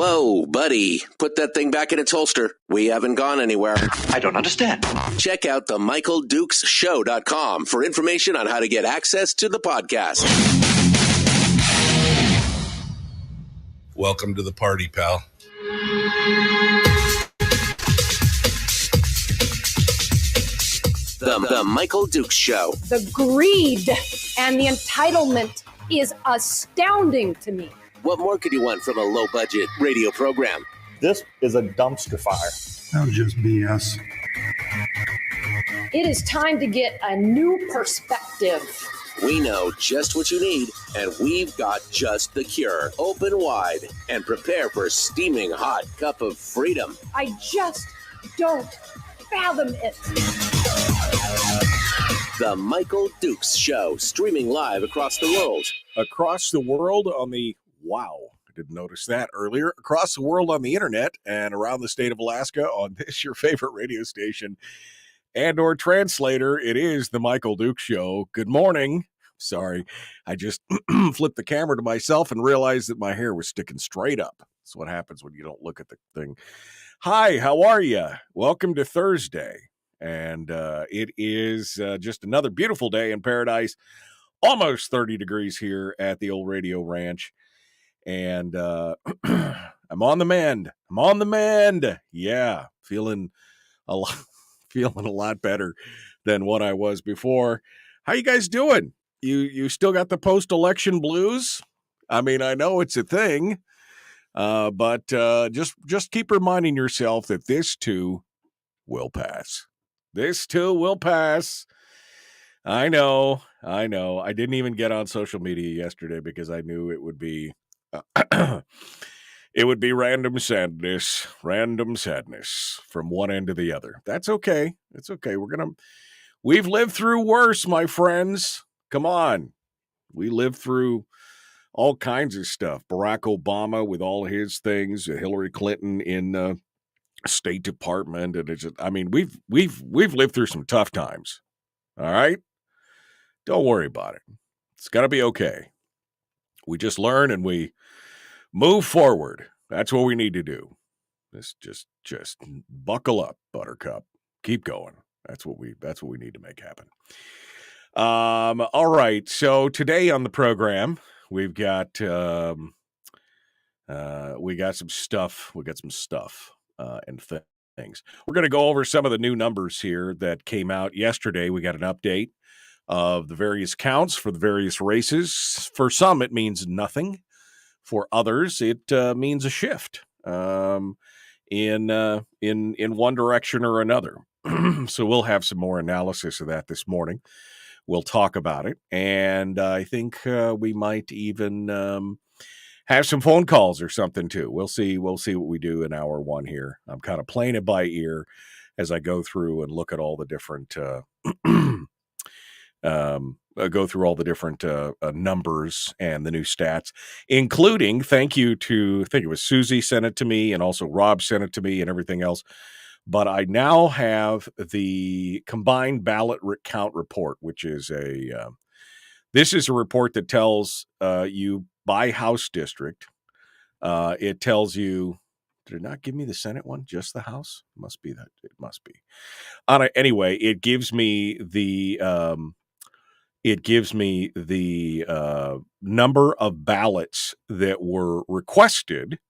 Whoa, buddy. Put that thing back in its holster. We haven't gone anywhere. I don't understand. Check out the MichaelDukesShow.com for information on how to get access to the podcast. Welcome to the party, pal. The Michael Dukes Show. The greed and the entitlement is astounding to me. What more could you want from a low-budget radio program? This is a dumpster fire. That was just BS. It is time to get a new perspective. We know just what you need, and we've got just the cure. Open wide and prepare for a steaming hot cup of freedom. I just don't fathom it. The Michael Dukes Show, streaming live across the world. Across the world on the... Wow, I didn't notice that earlier. Across the world on the internet and around the state of Alaska on this, your favorite radio station and or translator, it is the Michael Dukes Show. Good morning. Sorry, I just flipped the camera to myself and realized that my hair was sticking straight up. That's what happens when you don't look at the thing. Hi, how are you? Welcome to Thursday. And it is just another beautiful day in paradise. Almost 30 degrees here at the old radio ranch. And I'm on the mend. Yeah, feeling a lot better than what I was before. How you guys doing? You still got the post-election blues? I mean, I know it's a thing, but just keep reminding yourself that this too will pass. This too will pass. I know. I didn't even get on social media yesterday because I knew it would be it would be random sadness from one end to the other. That's okay. It's okay. We've lived through worse, my friends. Come on. We lived through all kinds of stuff. Barack Obama with all his things, Hillary Clinton in State Department, and it's just, I mean, we've lived through some tough times. All right? Don't worry about it. It's got to be okay. We just learn and we move forward. That's what we need to do. Just buckle up, Buttercup. Keep going. That's what we need to make happen. All right. So today on the program, we've got some stuff. We got some stuff and things. We're going to go over some of the new numbers here that came out yesterday. We got an update of the various counts for the various races. For some, it means nothing. For others, it means a shift in one direction or another. So we'll have some more analysis of that this morning. We'll talk about it, and I think we might even have some phone calls or something too. We'll see what we do in hour one here. I'm kind of playing it by ear as I go through and look at all the different numbers and the new stats, including thank you to, I think it was Susie sent it to me, and also Rob sent it to me and everything else. But I now have the combined ballot count report, which is this is a report that tells you by House district. It tells you, did it not give me the Senate one? Just the House? Must be that. It must be. Anyway, it gives me the number of ballots that were requested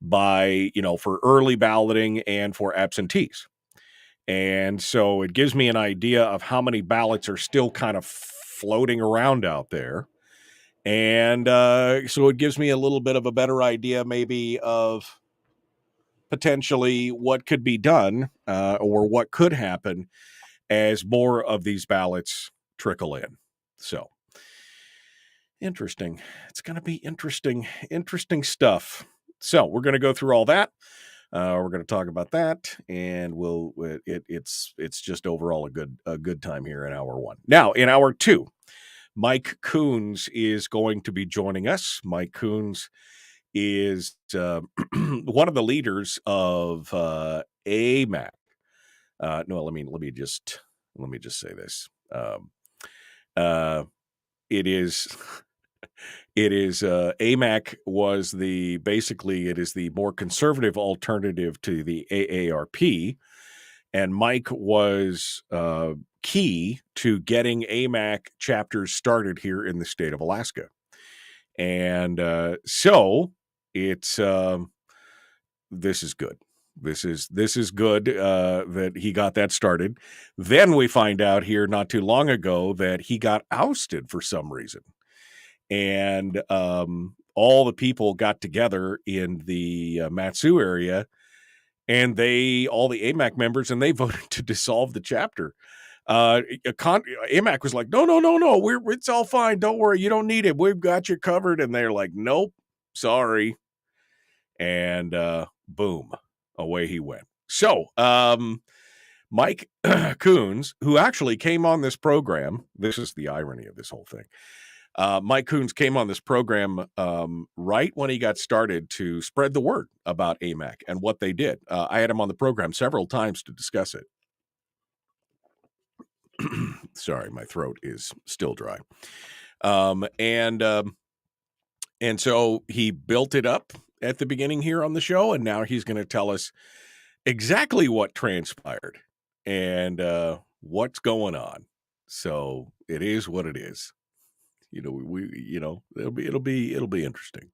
by, for early balloting and for absentees. And so it gives me an idea of how many ballots are still kind of floating around out there. And so it gives me a little bit of a better idea maybe of potentially what could be done or what could happen as more of these ballots trickle in. So interesting. It's going to be interesting stuff. So we're going to go through all that. We're going to talk about that, and it's just overall a good time here in hour one. Now in hour two, Mike Coons is going to be joining us. Mike Coons is one of the leaders of AMAC. No, let me just say this. It is It is AMAC was it is the more conservative alternative to the AARP, and Mike was key to getting AMAC chapters started here in the state of Alaska. And so it's this is good. This is good that he got that started. Then we find out here not too long ago that he got ousted for some reason. And all the people got together in the Matsu area, and all the AMAC members, and they voted to dissolve the chapter. AMAC was like, no, it's all fine. Don't worry. You don't need it. We've got you covered. And they're like, nope, sorry. And boom, away he went. So Mike Coons, who actually came on this program, this is the irony of this whole thing. Mike Coons came on this program right when he got started to spread the word about AMAC and what they did. I had him on the program several times to discuss it. Sorry, my throat is still dry. And so he built it up at the beginning here on the show, and now he's going to tell us exactly what transpired and what's going on. So it is what it is. It'll be interesting.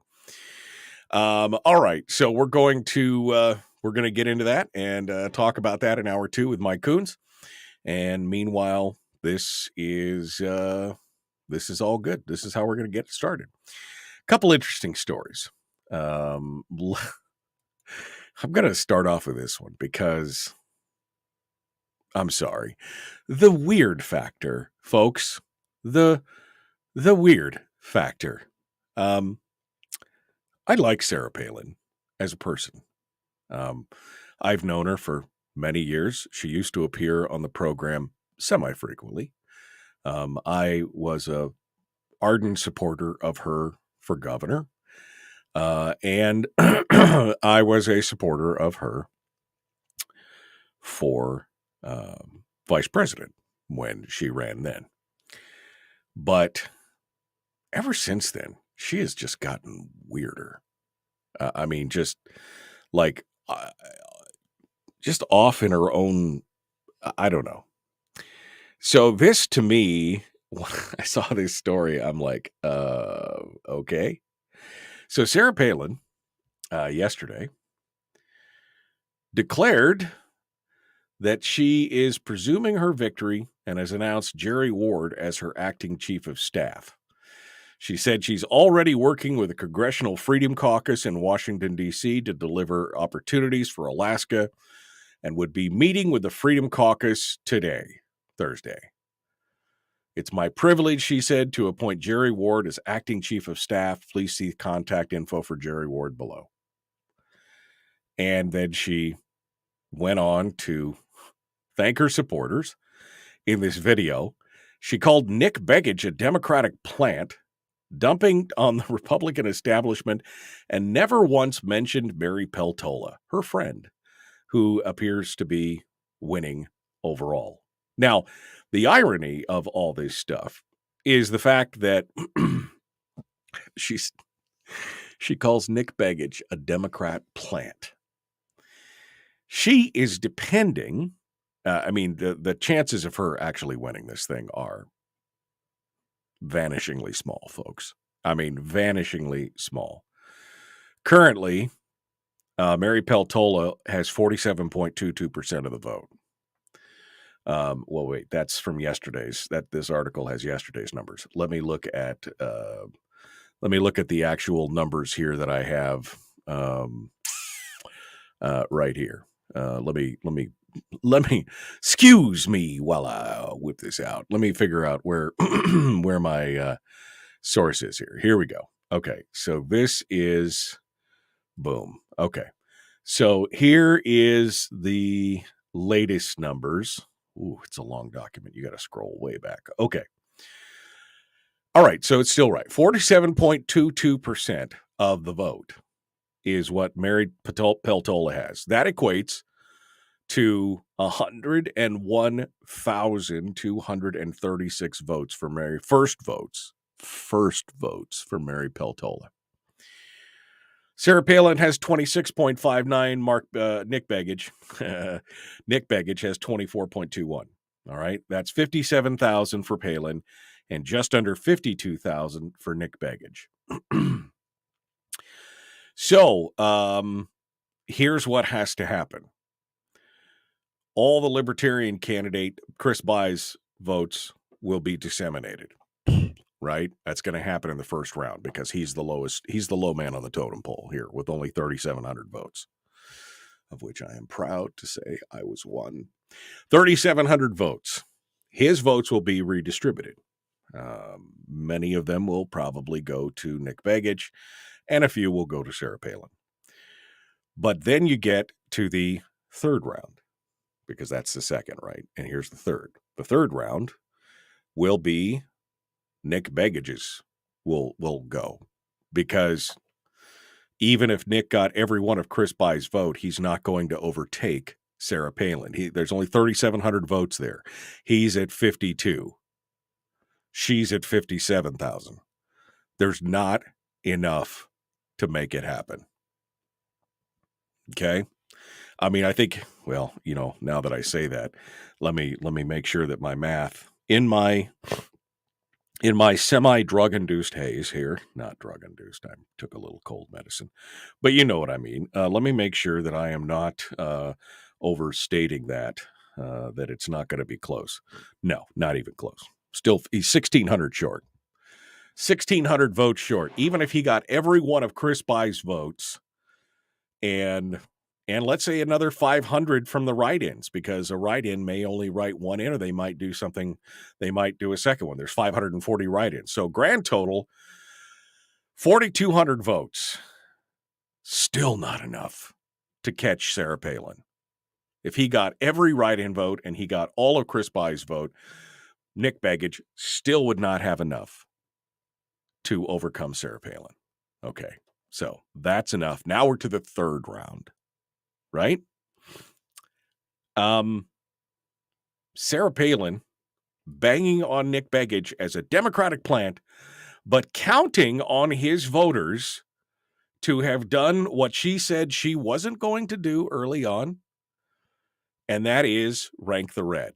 All right, so we're going to get into that and talk about that in hour 2 with Mike Coons. And meanwhile, this is all good. This is how we're going to get started. A couple interesting stories. I'm going to start off with this one because I'm sorry. The weird factor, folks. The weird factor. I like Sarah Palin as a person. I've known her for many years. She used to appear on the program semi-frequently. I was a ardent supporter of her for governor. And I was a supporter of her for vice president when she ran then. But ever since then, she has just gotten weirder. Just like, just off in her own, I don't know. So this, to me, when I saw this story, I'm like, okay. So Sarah Palin, yesterday, declared that she is presuming her victory and has announced Jerry Ward as her acting chief of staff. She said she's already working with the Congressional Freedom Caucus in Washington, D.C. to deliver opportunities for Alaska and would be meeting with the Freedom Caucus today, Thursday. It's my privilege, she said, to appoint Jerry Ward as acting chief of staff. Please see contact info for Jerry Ward below. And then she went on to thank her supporters in this video. She called Nick Begich a Democratic plant, dumping on the Republican establishment, and never once mentioned Mary Peltola, her friend, who appears to be winning overall. Now, the irony of all this stuff is the fact that she calls Nick Begich a Democrat plant. She is depending, the chances of her actually winning this thing are vanishingly small, folks. Vanishingly small. Currently, Mary Peltola has 47.22% of the vote. Well, wait, that's from yesterday's. This article has yesterday's numbers. Let me look at the actual numbers here that I have right here. Let me excuse me while I whip this out. Let me figure out where where my source is here. Here we go. Okay, so this is boom. Okay, so here is the latest numbers. Ooh, it's a long document. You got to scroll way back. Okay. All right, so it's still right. 47.22% of the vote is what Mary Peltola has. That equates to 101,236 votes for Mary, first votes first votes for Mary Peltola. Sarah Palin has 26.59. Nick Begich. Nick Begich has 24.21. All right. That's 57,000 for Palin and just under 52,000 for Nick Begich. So here's what has to happen. All the Libertarian candidate Chris By's votes will be disseminated. Right? That's going to happen in the first round because he's the low man on the totem pole here with only 3,700 votes, of which I am proud to say I was one. 3,700 votes. His votes will be redistributed. Many of them will probably go to Nick Begich, and a few will go to Sarah Palin. But then you get to the third round, because that's the second, right? And here's the third. The third round will be Nick Begich's will go, because even if Nick got every one of Chris By's vote, he's not going to overtake Sarah Palin. There's only 3,700 votes there. He's at 52. She's at 57,000. There's not enough to make it happen. Okay? I mean, I think, well, now that I say that, let me make sure that my math in my semi-drug-induced haze here, not drug-induced, I took a little cold medicine, but you know what I mean. Let me make sure that I am not overstating that it's not going to be close. No, not even close. Still, he's 1,600 short. 1,600 votes short. Even if he got every one of Chris By's votes and let's say another 500 from the write-ins, because a write-in may only write one in, or they might do something. They might do a second one. There's 540 write-ins. So grand total, 4,200 votes. Still not enough to catch Sarah Palin. If he got every write-in vote and he got all of Chris By's vote, Nick Begich still would not have enough to overcome Sarah Palin. Okay, so that's enough. Now we're to the third round. Right? Sarah Palin banging on Nick Begich as a Democratic plant, but counting on his voters to have done what she said she wasn't going to do early on, and that is rank the red.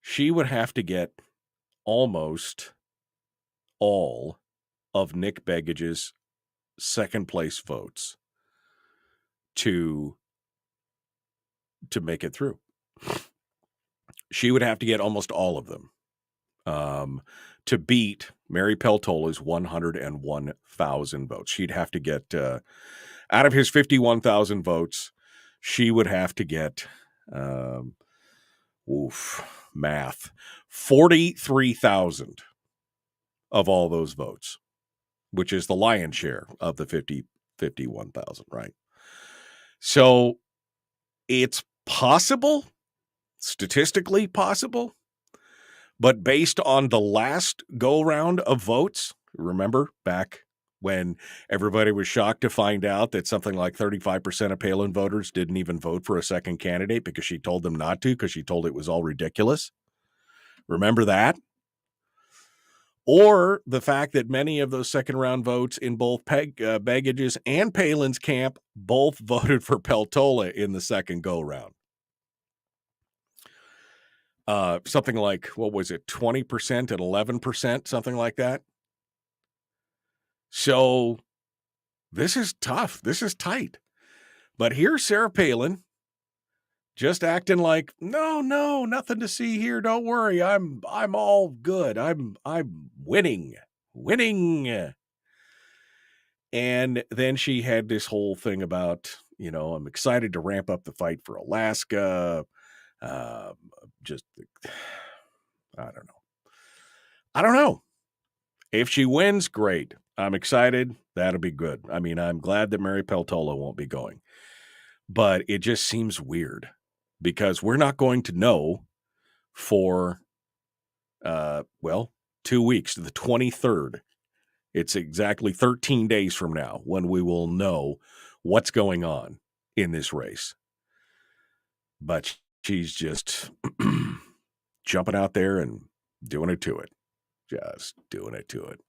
She would have to get almost all of Nick Begich's second place votes to make it through. She would have to get almost all of them to beat Mary Peltola's 101,000 votes. She'd have to get, out of his 51,000 votes, she would have to get, math, 43,000 of all those votes, which is the lion's share of the 51,000, right? So it's possible, statistically possible, but based on the last go-round of votes, remember back when everybody was shocked to find out that something like 35% of Palin voters didn't even vote for a second candidate because she told them not to, because she told it was all ridiculous? Remember that? Or the fact that many of those second-round votes in both Begich's and Palin's camp both voted for Peltola in the second go-round. Something like, what was it, 20% and 11%, something like that. So this is tough. This is tight. But here's Sarah Palin just acting like, no, nothing to see here. Don't worry. I'm all good. I'm winning. And then she had this whole thing about, I'm excited to ramp up the fight for Alaska. I don't know. If she wins, great. I'm excited. That'll be good. I mean, I'm glad that Mary Peltola won't be going. But it just seems weird because we're not going to know for, 2 weeks, the 23rd. It's exactly 13 days from now when we will know what's going on in this race. But she's just jumping out there and doing it to it. Just doing it to it.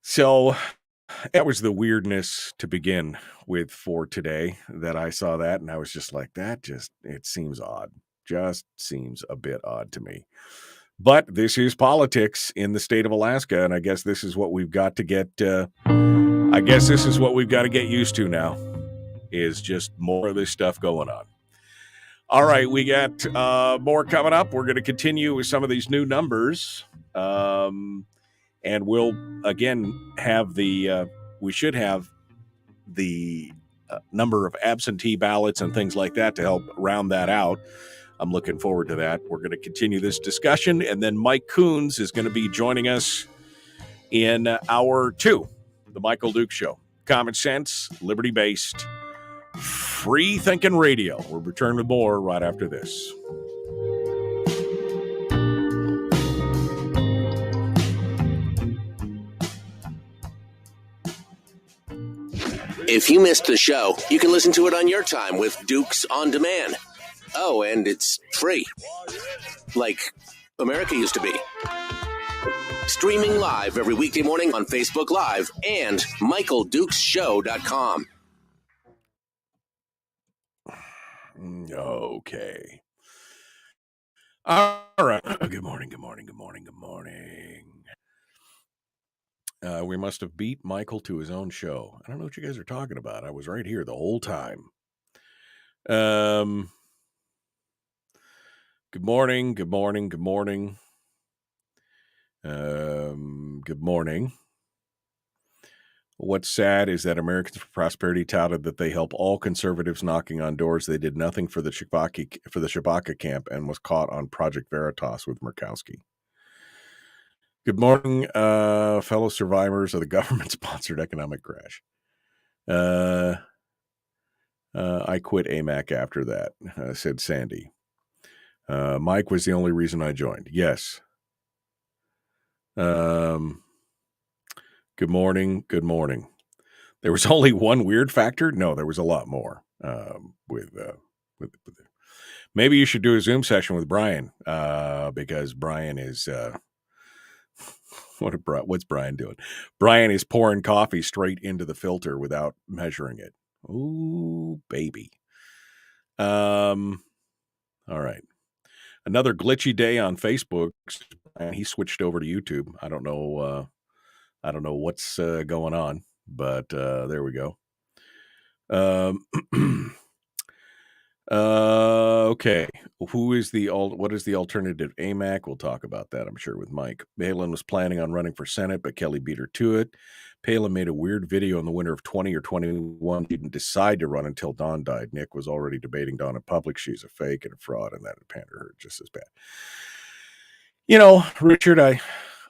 So that was the weirdness to begin with for today that I saw that. And I was just like, it seems odd. Just seems a bit odd to me. But this is politics in the state of Alaska. And I guess this is what we've got to get. This is what we've got to get used to now, is just more of this stuff going on. All right, we got more coming up. We're going to continue with some of these new numbers. And we'll, again, have we should have the number of absentee ballots and things like that to help round that out. I'm looking forward to that. We're going to continue this discussion. And then Mike Coons is going to be joining us in hour 2, the Michael Duke Show. Common sense, liberty-based, free-thinking radio. We'll return with more right after this. If you missed the show, you can listen to it on your time with Dukes On Demand. Oh, and it's free. Like America used to be. Streaming live every weekday morning on Facebook Live and MichaelDukesShow.com. Okay. All right. Good morning. We must have beat Michael to his own show. I don't know what you guys are talking about. I was right here the whole time. Good morning. Good morning. What's sad is that Americans for Prosperity touted that they help all conservatives knocking on doors. They did nothing for the Shabaka camp and was caught on Project Veritas with Murkowski. Good morning, fellow survivors of the government-sponsored economic crash. I quit AMAC after that, said Sandy. Mike was the only reason I joined. Yes. Good morning. There was only one weird factor? No, there was a lot more. Maybe you should do a Zoom session with Brian, because Brian is... what's Brian doing? Brian is pouring coffee straight into the filter without measuring it. Ooh, baby. All right. Another glitchy day on Facebook, and he switched over to YouTube. I don't know what's going on, but there we go. Okay. What is the alternative AMAC? We'll talk about that, I'm sure, with Mike. Palin was planning on running for Senate, but Kelly beat her to it. Palin made a weird video in the winter of 20 or 21. She didn't decide to run until Dawn died. Nick was already debating Dawn in public. She's a fake and a fraud, and that would pander her just as bad. Richard,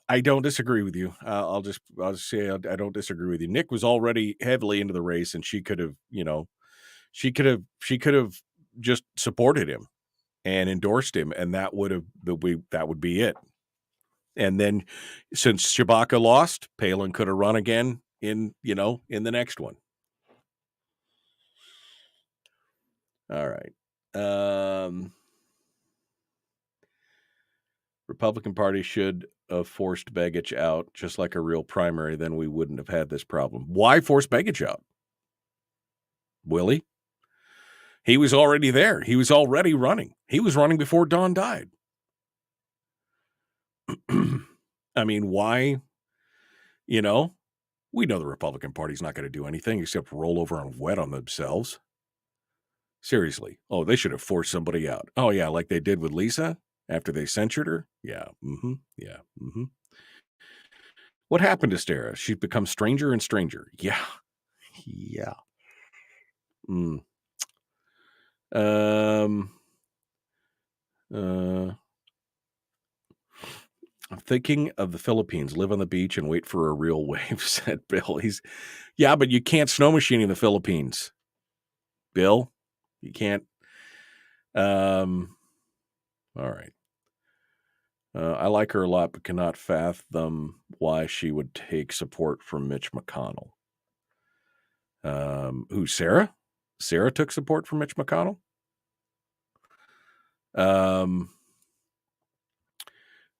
I don't disagree with you. I'll just say I don't disagree with you. Nick was already heavily into the race, and she could have just supported him and endorsed him, and that would be it. And then since Shabaka lost, Palin could have run again in the next one. All right. Republican Party should have forced Begich out, just like a real primary. Then we wouldn't have had this problem. Why force Begich out? Willie? He was already there. He was already running. He was running before Dawn died. I mean, why? We know the Republican Party's not going to do anything except roll over and wet on themselves. Seriously. Oh, they should have forced somebody out. Oh, yeah, like they did with Lisa after they censured her. Yeah. Mm-hmm. Yeah. Mm-hmm. What happened to Stara? She's become stranger and stranger. Yeah. Yeah. I'm thinking of the Philippines. Live on the beach and wait for a real wave, said Bill. But you can't snow machine in the Philippines, Bill. You can't. All right. I like her a lot, but cannot fathom why she would take support from Mitch McConnell. Who, Sarah? Sarah took support from Mitch McConnell?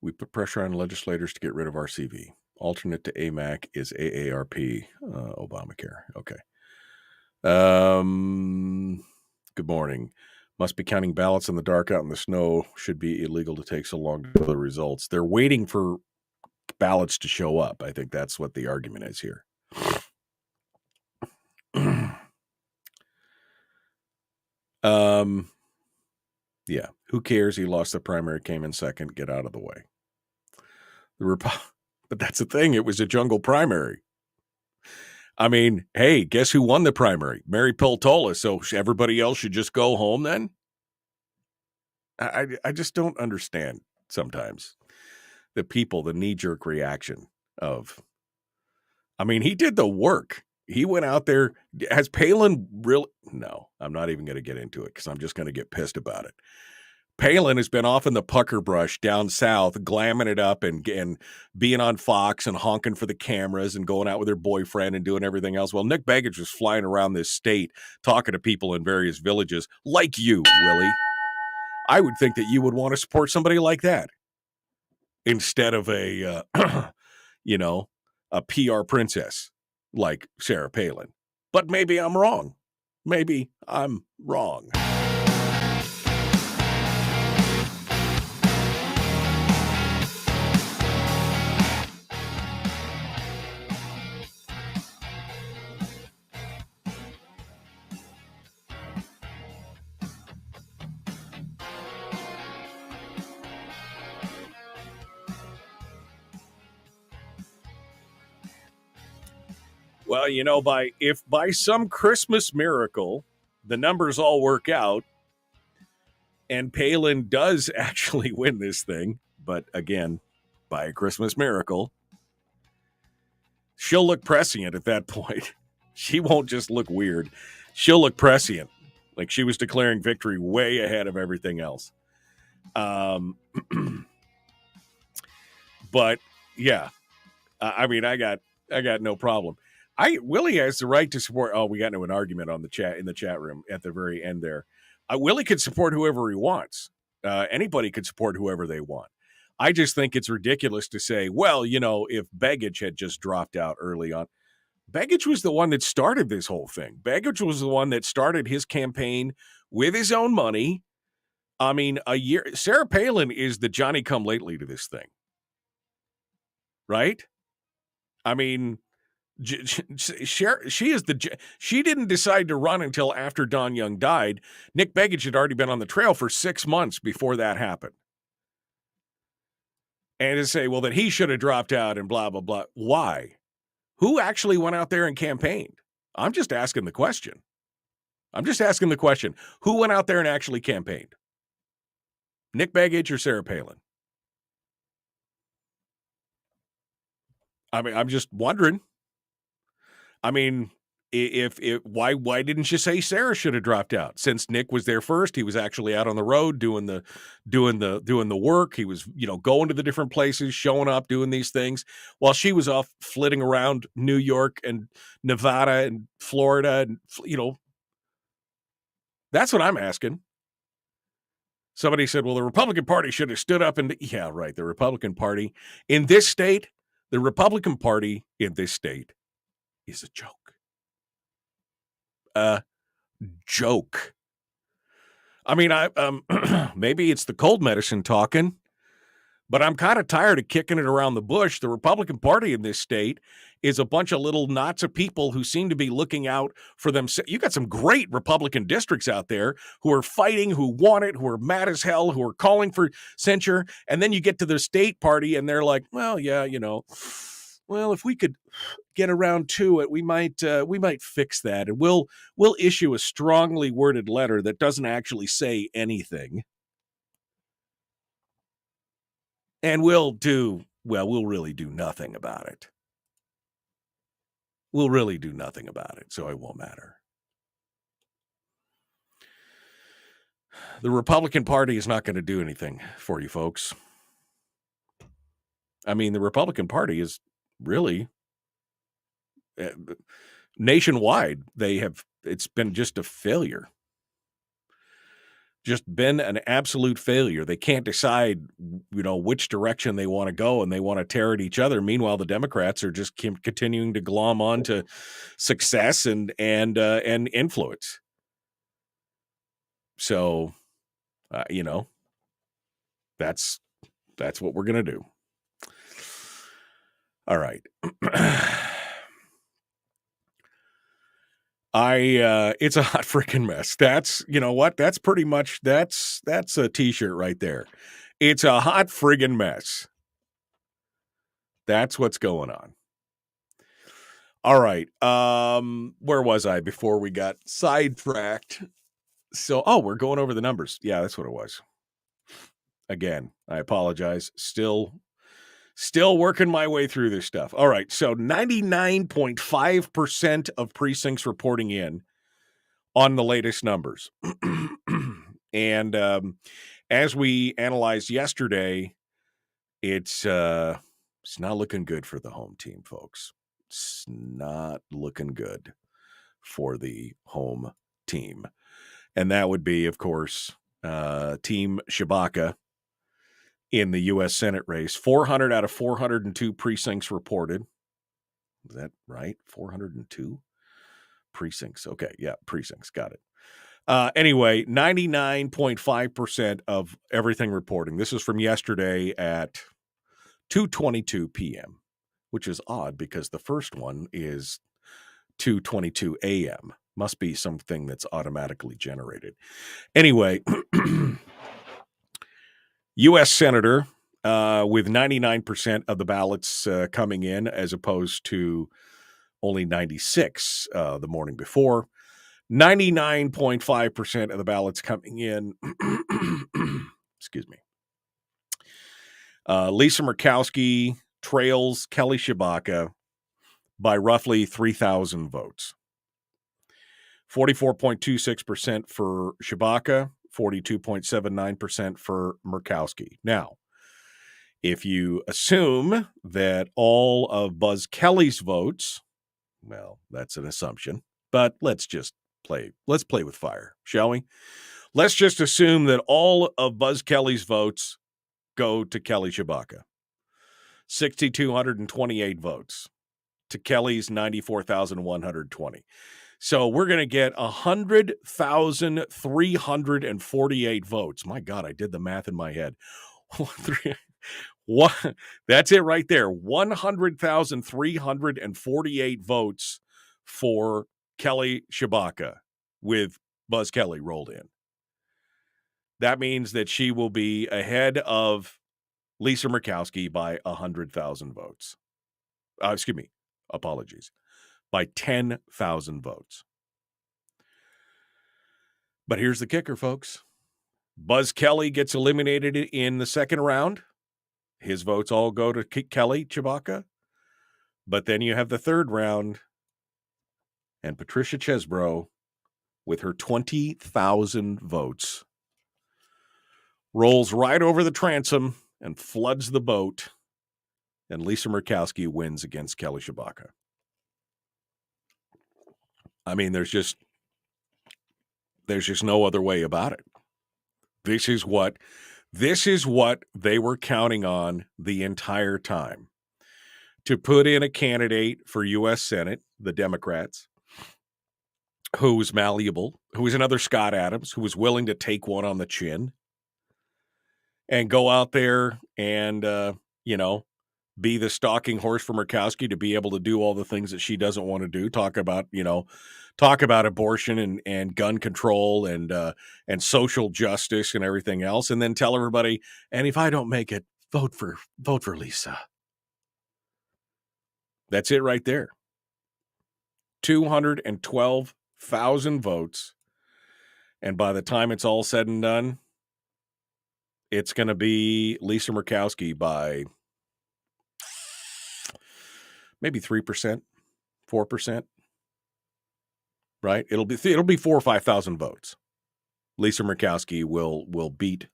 We put pressure on legislators to get rid of RCV. Alternate to AMAC is AARP, Obamacare. Okay. Good morning. Must be counting ballots in the dark out in the snow. Should be illegal to take so long to know the results. They're waiting for ballots to show up. I think that's what the argument is here. Yeah. Who cares? He lost the primary, came in second. Get out of the way. But that's the thing. It was a jungle primary. I mean, hey, guess who won the primary? Mary Peltola. So everybody else should just go home then? I just don't understand sometimes the knee-jerk reaction of, I mean, he did the work. He went out there. Has Palin really? No, I'm not even going to get into it because I'm just going to get pissed about it. Palin has been off in the pucker brush down south, glamming it up and being on Fox and honking for the cameras and going out with her boyfriend and doing everything else. Well, Nick Begich was flying around this state talking to people in various villages like you, Willie. I would think that you would want to support somebody like that instead of a, a PR princess like Sarah Palin. But maybe I'm wrong. Maybe I'm wrong. Well, if by some Christmas miracle the numbers all work out and Palin does actually win this thing, but again, by a Christmas miracle, she'll look prescient at that point. She won't just look weird. She'll look prescient, like she was declaring victory way ahead of everything else. But yeah, I mean, I got no problem. Willie has the right to support. Oh, we got into an argument in the chat room at the very end there. Willie could support whoever he wants. Anybody could support whoever they want. I just think it's ridiculous to say, well, if Begich had just dropped out early on. Begich was the one that started this whole thing. Begich was the one that started his campaign with his own money. I mean, Sarah Palin is the Johnny-come-lately to this thing. Right? I mean, she didn't decide to run until after Don Young died. Nick Begich had already been on the trail for 6 months before that happened. And to say, well, that he should have dropped out and blah, blah, blah. Why? Who actually went out there and campaigned? I'm just asking the question. Who went out there and actually campaigned? Nick Begich or Sarah Palin? I mean, I'm just wondering. I mean, why didn't you say Sarah should have dropped out? Since Nick was there first, he was actually out on the road doing the work. He was, going to the different places, showing up, doing these things, while she was off flitting around New York and Nevada and Florida, and that's what I'm asking. Somebody said, well, the Republican Party should have stood up and yeah, right. The Republican Party in this state, is a joke. Joke. I mean, maybe it's the cold medicine talking, but I'm kind of tired of kicking it around the bush. The Republican Party in this state is a bunch of little knots of people who seem to be looking out for themselves. You got some great Republican districts out there who are fighting, who want it, who are mad as hell, who are calling for censure. And then you get to the state party and they're like, well, yeah, well, if we could get around to it, we might fix that, and we'll issue a strongly worded letter that doesn't actually say anything, and we'll really do nothing about it. We'll really do nothing about it, so it won't matter. The Republican Party is not going to do anything for you folks. I mean, the Republican Party is really nationwide. It's been just a failure. just been an absolute failure. They can't decide, which direction they want to go, and they want to tear at each other. Meanwhile, the Democrats are just continuing to glom on to success and influence. So, that's what we're going to do. All right. It's a hot freaking mess. That's, that's pretty much, that's a t-shirt right there. It's a hot friggin' mess. That's what's going on. All right. Where was I before we got sidetracked? So, we're going over the numbers. Yeah, that's what it was. Again, I apologize. Still working my way through this stuff. All right. So 99.5% of precincts reporting in on the latest numbers. And as we analyzed yesterday, it's not looking good for the home team, folks. It's not looking good for the home team. And that would be, of course, Team Shabaka in the U.S. Senate race. 400 out of 402 precincts reported. Is that right? 402 precincts. Okay, yeah, precincts. Got it. Anyway, 99.5% of everything reporting. This is from yesterday at 2:22 p.m., which is odd because the first one is 2:22 a.m. Must be something that's automatically generated. Anyway, U.S. Senator with 99% of the ballots coming in as opposed to only 96 the morning before. 99.5% of the ballots coming in. Excuse me. Lisa Murkowski trails Kelly Shabaka by roughly 3,000 votes. 44.26% for Shabaka, 42.79% for Murkowski. Now, if you assume that all of Buzz Kelly's votes, well, that's an assumption, but let's play with fire, shall we? Let's just assume that all of Buzz Kelly's votes go to Kelly Shabaka. 6,228 votes to Kelly's 94,120. So we're going to get 100,348 votes. My God, I did the math in my head. That's it right there. 100,348 votes for Kelly Shabaka with Buzz Kelly rolled in. That means that she will be ahead of Lisa Murkowski by 100,000 votes. Excuse me. Apologies. By 10,000 votes. But here's the kicker, folks. Buzz Kelly gets eliminated in the second round. His votes all go to Kelly Shabaka. But then you have the third round, and Patricia Chesbrough, with her 20,000 votes, rolls right over the transom and floods the boat, and Lisa Murkowski wins against Kelly Shabaka. I mean, there's just no other way about it. This is what they were counting on the entire time, to put in a candidate for U.S. Senate, the Democrats, who was malleable, who was another Scott Adams, who was willing to take one on the chin and go out there and, be the stalking horse for Murkowski to be able to do all the things that she doesn't want to do. Talk about abortion and gun control and social justice and everything else. And then tell everybody, and if I don't make it, vote for Lisa. That's it right there. 212,000 votes. And by the time it's all said and done, it's going to be Lisa Murkowski by maybe 3%, 4%, right? It'll be 4,000 or 5,000 votes. Lisa Murkowski will beat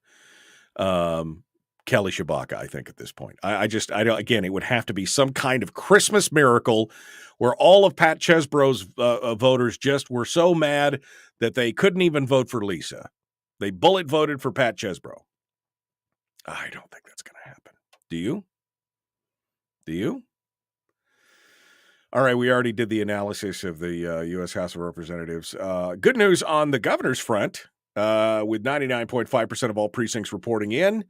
Kelly Shabaka, I think, at this point. I don't. Again, it would have to be some kind of Christmas miracle where all of Pat Chesbrough's voters just were so mad that they couldn't even vote for Lisa. They bullet voted for Pat Chesbrough. I don't think that's going to happen. Do you? Do you? All right, we already did the analysis of the U.S. House of Representatives. Good news on the governor's front, with 99.5% of all precincts reporting in.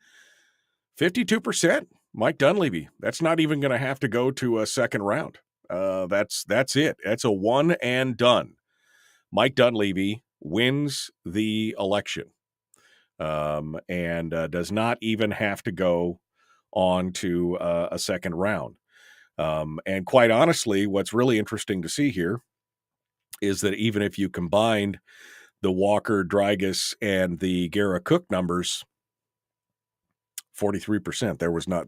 52%, Mike Dunleavy. That's not even going to have to go to a second round. That's it. That's a one and done. Mike Dunleavy wins the election, and does not even have to go on to a second round. And quite honestly, what's really interesting to see here is that even if you combined the Walker, Drygas, and the Gara Cook numbers, 43%,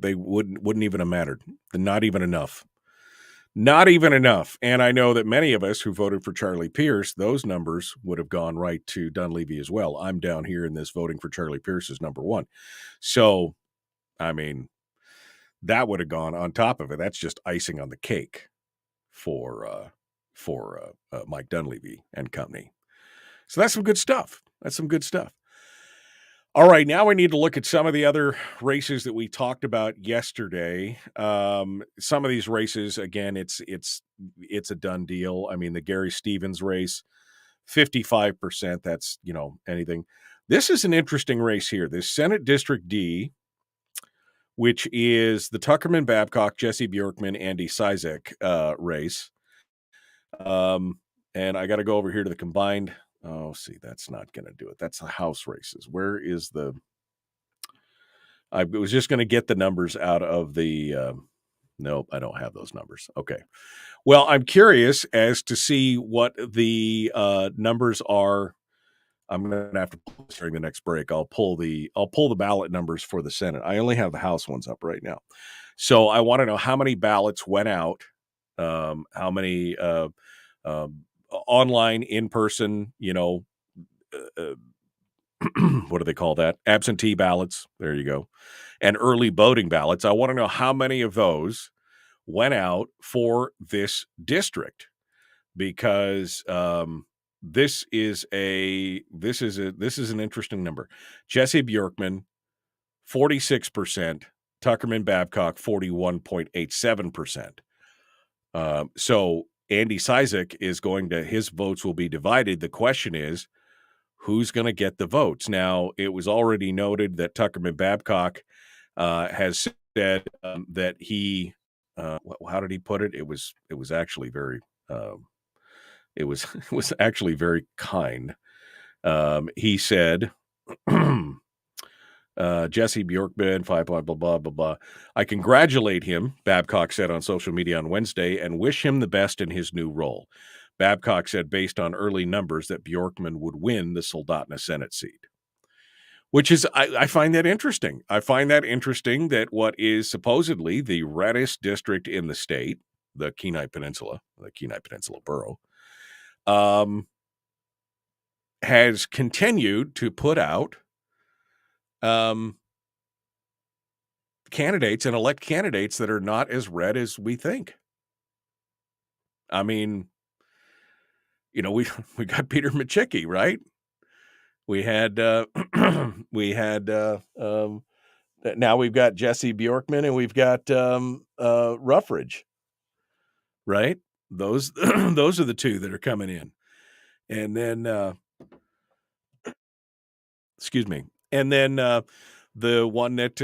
they wouldn't even have mattered. Not even enough. Not even enough. And I know that many of us who voted for Charlie Pierce, those numbers would have gone right to Dunleavy as well. I'm down here in this voting for Charlie Pierce as number one. So, I mean, that would have gone on top of it. That's just icing on the cake for Mike Dunleavy and company. So that's some good stuff. All right, now we need to look at some of the other races that we talked about yesterday. Some of these races, again, it's a done deal. I mean, the Gary Stevens race, 55%. That's, anything. This is an interesting race here. This Senate District D, which is the Tuckerman Babcock, Jesse Bjorkman, Andy Cizek race. And I got to go over here to the combined. Oh, see, that's not going to do it. That's the House races. Where is I was just going to get the numbers out of the, nope, I don't have those numbers. Okay. Well, I'm curious as to see what the numbers are. I'm going to have to pull this during the next break. I'll pull the ballot numbers for the Senate. I only have the House ones up right now. So I want to know how many ballots went out, how many online, in person, what do they call that? Absentee ballots. There you go. And early voting ballots. I want to know how many of those went out for this district, because this is an interesting number. Jesse Bjorkman, 46%. Tuckerman Babcock, 41.87%. So Andy Cizek is his votes will be divided. The question is, who's going to get the votes? Now, it was already noted that Tuckerman Babcock has said that he, how did he put it? It was actually very, it was actually very kind. He said, Jesse Bjorkman, 5 blah, blah, blah, blah, blah. I congratulate him, Babcock said on social media on Wednesday, and wish him the best in his new role. Babcock said based on early numbers that Bjorkman would win the Soldotna Senate seat, which is, I find that interesting. I find that interesting that what is supposedly the reddest district in the state, the Kenai Peninsula Borough, has continued to put out candidates and elect candidates that are not as red as we think. I mean, we got Peter Micciche, right? We had now we've got Jesse Bjorkman and we've got Ruffridge, right? Those those are the two that are coming in, and then excuse me, and then the one that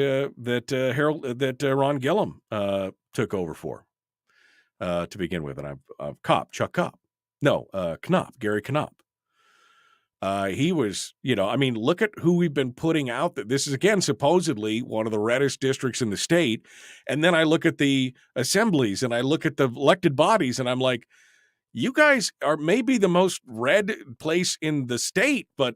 Ron Gillum took over for to begin with, and Chuck Kopp. No, Gary Knopp. He was, look at who we've been putting out. That this is, again, supposedly one of the reddest districts in the state. And then I look at the assemblies and I look at the elected bodies and I'm like, you guys are maybe the most red place in the state, but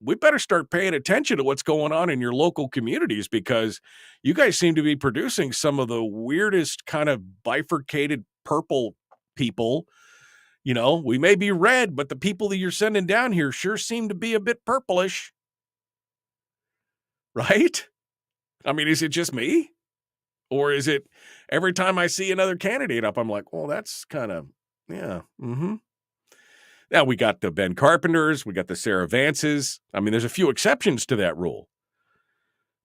we better start paying attention to what's going on in your local communities, because you guys seem to be producing some of the weirdest kind of bifurcated purple people. We may be red, but the people that you're sending down here sure seem to be a bit purplish. Right? I mean, is it just me? Or is it every time I see another candidate up, I'm like, well, that's kind of, yeah. Mm-hmm. Now we got the Ben Carpenters, we got the Sarah Vances. I mean, there's a few exceptions to that rule.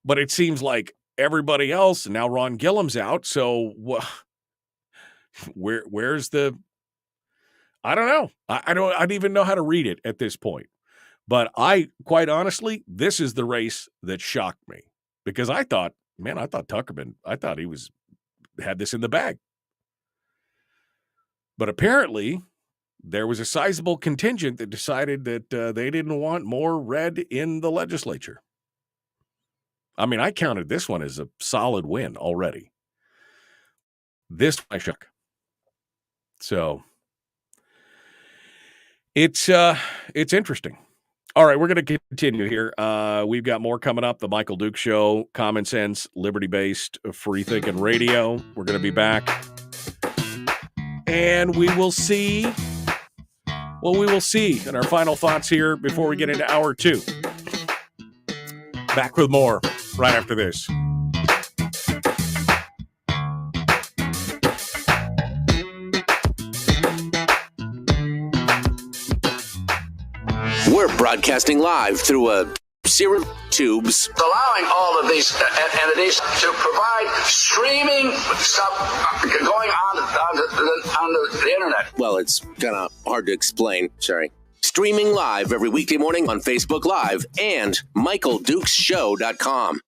But it seems like everybody else, and now Ron Gillum's out, so where's the... I don't know. I don't even know how to read it at this point. But quite honestly, this is the race that shocked me. Because I thought Tuckerman, he had this in the bag. But apparently, there was a sizable contingent that decided that they didn't want more red in the legislature. I mean, I counted this one as a solid win already. This I shook. So it's interesting. All right, we're going to continue here. We've got more coming up. The Michael Dukes Show, common sense, liberty-based, free-thinking radio. We're going to be back. And we will see in our final thoughts here before we get into hour 2. Back with more right after this. We're broadcasting live through a series of tubes, allowing all of these entities to provide streaming stuff going on the internet. Well, it's kind of hard to explain. Sorry. Streaming live every weekday morning on Facebook Live and MichaelDukesShow.com.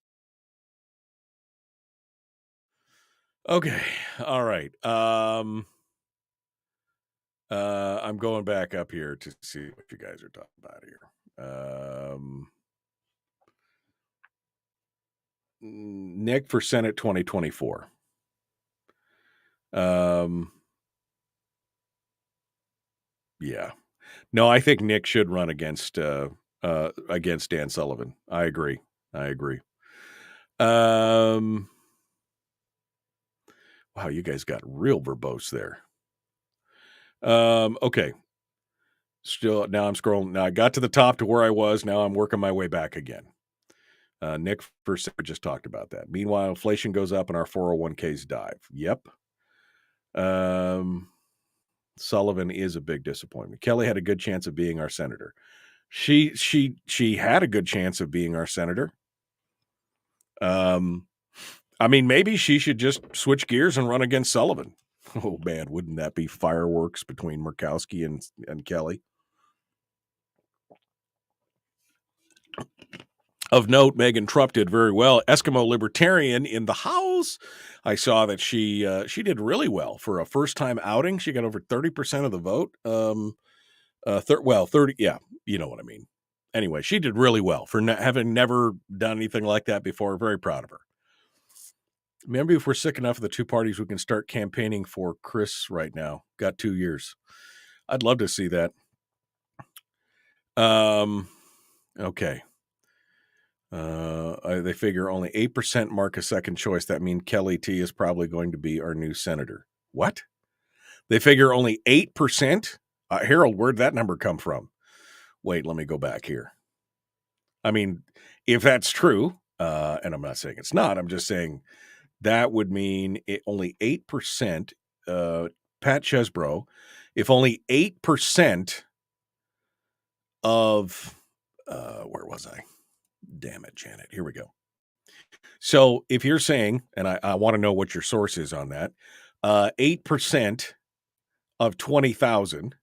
Okay. All right. I'm going back up here to see what you guys are talking about here. Nick for Senate 2024. Yeah. No, I think Nick should run against Dan Sullivan. I agree. Wow, you guys got real verbose there. Okay. Still, now I'm scrolling. Now I got to the top to where I was. Now I'm working my way back again. Nick first just talked about that. Meanwhile, inflation goes up and our 401ks dive. Yep. Sullivan is a big disappointment. Kelly had a good chance of being our senator. She had a good chance of being our senator. I mean, maybe she should just switch gears and run against Sullivan. Oh man, wouldn't that be fireworks between Murkowski and Kelly? Of note, Megan Trupp did very well. Eskimo Libertarian in the House. I saw that she did really well for a first-time outing. She got over 30% of the vote. 30, yeah, you know what I mean. Anyway, she did really well for having never done anything like that before. Very proud of her. Maybe if we're sick enough of the two parties, we can start campaigning for Chris right now. Got 2 years. I'd love to see that. Okay. They figure only 8% mark a second choice. That means Kelly T is probably going to be our new senator. What? They figure only 8%? Harold, where'd that number come from? Wait, let me go back here. I mean, if that's true, and I'm not saying it's not, I'm just saying that would mean only 8%, Pat Chesbrough, if only 8% of, where was I? Damn it, Janet. Here we go. So if you're saying, and I want to know what your source is on that, 8% of 20,000,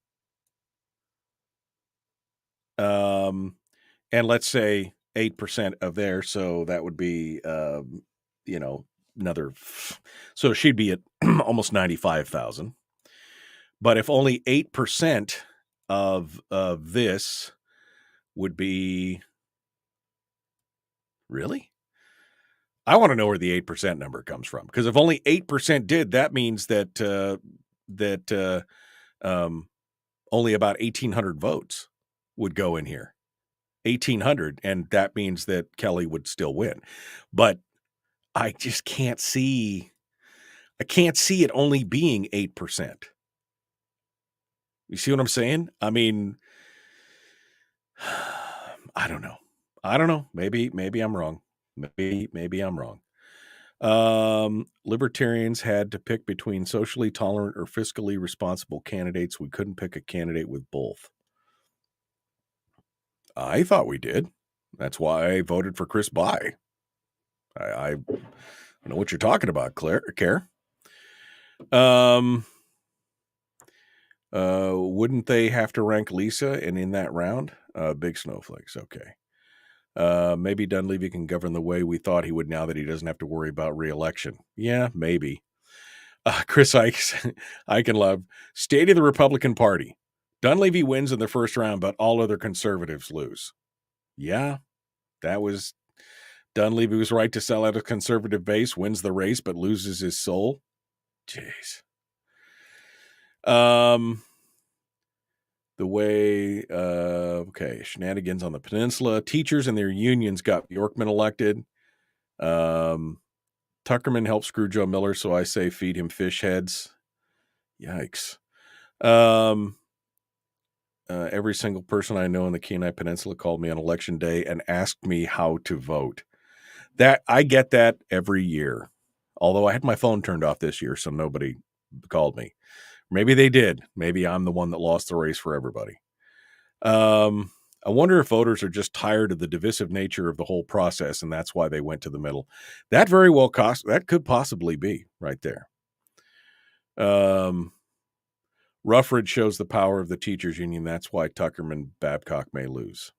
and let's say 8% of there, so that would be, another, so she'd be at almost 95,000. But if only 8% of this would be, really? I want to know where the 8% number comes from, because if only 8% did, that means that only about 1,800 votes would go in here. 1,800, and that means that Kelly would still win. But I just can't see. I can't see it only being 8%. You see what I'm saying? I mean, I don't know. Maybe I'm wrong. Maybe I'm wrong. Libertarians had to pick between socially tolerant or fiscally responsible candidates. We couldn't pick a candidate with both. I thought we did. That's why I voted for Chris By. I know what you're talking about, Care. Wouldn't they have to rank Lisa and in that round? Big snowflakes. Okay. Maybe Dunleavy can govern the way we thought he would now that he doesn't have to worry about re-election. Yeah, maybe. Chris Eichenlove, State of the Republican Party. Dunleavy wins in the first round, but all other conservatives lose. Yeah, that was... Dunleavy was right to sell out a conservative base, wins the race, but loses his soul. Jeez. The way, shenanigans on the peninsula. Teachers and their unions got Bjorkman elected. Tuckerman helped screw Joe Miller, so I say feed him fish heads. Yikes. Every single person I know in the Kenai Peninsula called me on election day and asked me how to vote. That I get that every year. Although I had my phone turned off this year, so nobody called me. Maybe they did. Maybe I'm the one that lost the race for everybody. I wonder if voters are just tired of the divisive nature of the whole process, and that's why they went to the middle. That very well that could possibly be right there. Rufford shows the power of the teachers union. That's why Tuckerman Babcock may lose.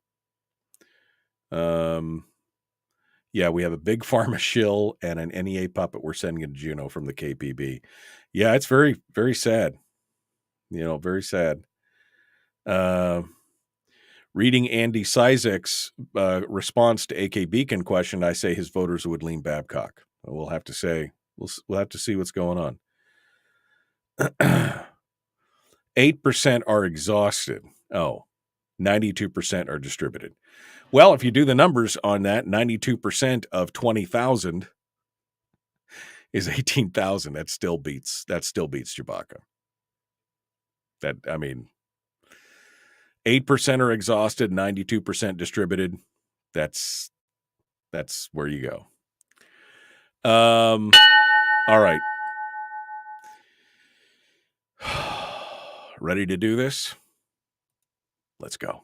Yeah, we have a big pharma shill and an NEA puppet we're sending to Juneau from the KPB. Yeah, it's very, very sad. Very sad. Reading Andy Cizek's response to AK Beacon question, I say his voters would lean Babcock. We'll have to say, we'll have to see what's going on. 8% are exhausted. 92% are distributed. Well, if you do the numbers on that, 92% of 20,000 is 18,000. That still beats Chewbacca. 8% are exhausted, 92% distributed. That's where you go. All right. Ready to do this? Let's go.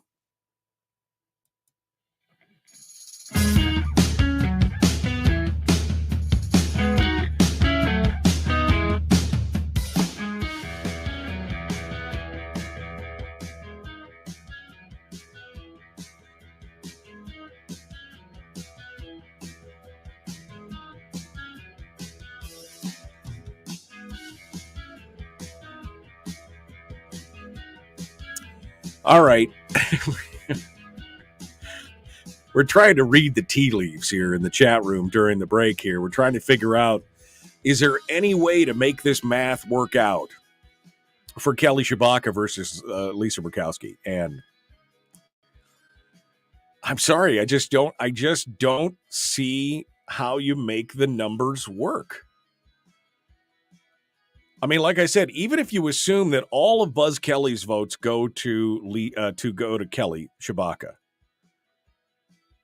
All right. We're trying to read the tea leaves here in the chat room during the break here. We're trying to figure out, is there any way to make this math work out for Kelly Chewbacca versus Lisa Murkowski? And I'm sorry, I just don't see how you make the numbers work. I mean, like I said, even if you assume that all of Buzz Kelly's votes go to Kelly Chewbacca,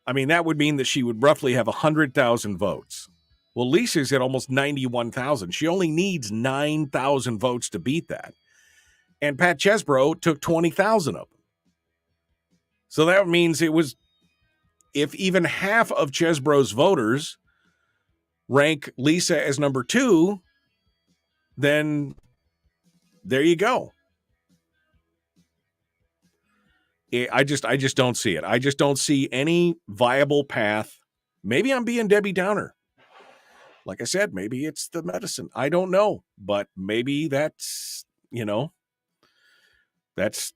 I mean, that would mean that she would roughly have 100,000 votes. Well, Lisa's at almost 91,000. She only needs 9,000 votes to beat that. And Pat Chesbrough took 20,000 of them. So that means it was, if even half of Chesbrough's voters rank Lisa as number 2, then there you go. I just don't see it. I just don't see any viable path. Maybe I'm being Debbie Downer. Like I said, maybe it's the medicine. I don't know, but maybe that's, that's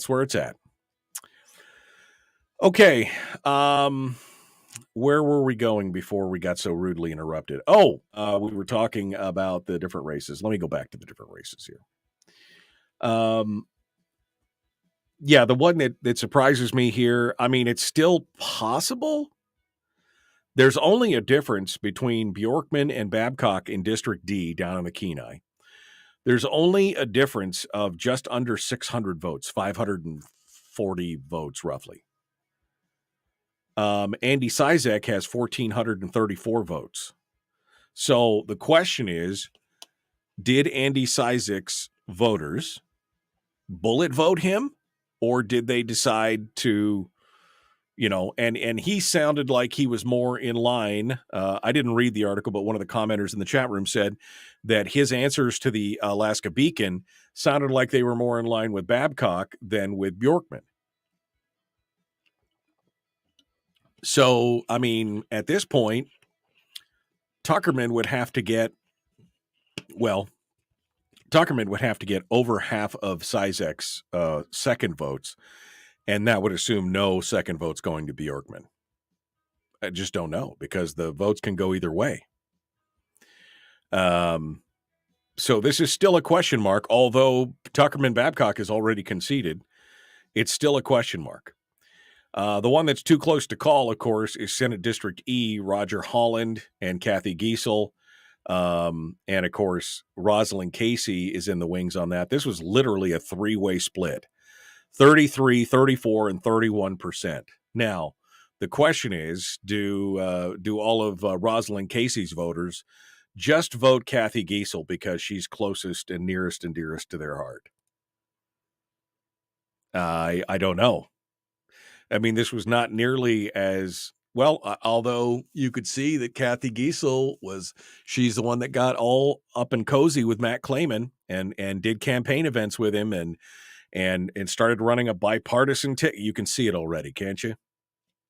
where it's at. Okay. Where were we going before we got so rudely interrupted? We were talking about the different races. Let me go back to the different races here. Yeah, the one that surprises me here, I mean, it's still possible. There's only a difference between Bjorkman and Babcock in District D down in the Kenai. There's only a difference of just under 600 votes, 540 votes roughly. Andy Cizek has 1,434 votes. So the question is, did Andy Cizek's voters bullet vote him? Or did they decide to and he sounded like he was more in line. I didn't read the article, but one of the commenters in the chat room said that his answers to the Alaska Beacon sounded like they were more in line with Babcock than with Bjorkman. So, I mean, at this point, Tuckerman would have to get over half of Sizek's second votes, and that would assume no second votes going to Bjorkman. I just don't know, because the votes can go either way. So this is still a question mark, although Tuckerman Babcock is already conceded. It's still a question mark. The one that's too close to call, of course, is Senate District E, Roger Holland and Kathy Giesel. And, of course, Rosalind Casey is in the wings on that. This was literally a three-way split, 33, 34, and 31%. Now, the question is, do all of Rosalind Casey's voters just vote Kathy Giesel because she's closest and nearest and dearest to their heart? I don't know. I mean, this was not nearly as well, although you could see that Kathy Giesel she's the one that got all up and cozy with Matt Clayman and did campaign events with him and started running a bipartisan ticket. You can see it already, can't you?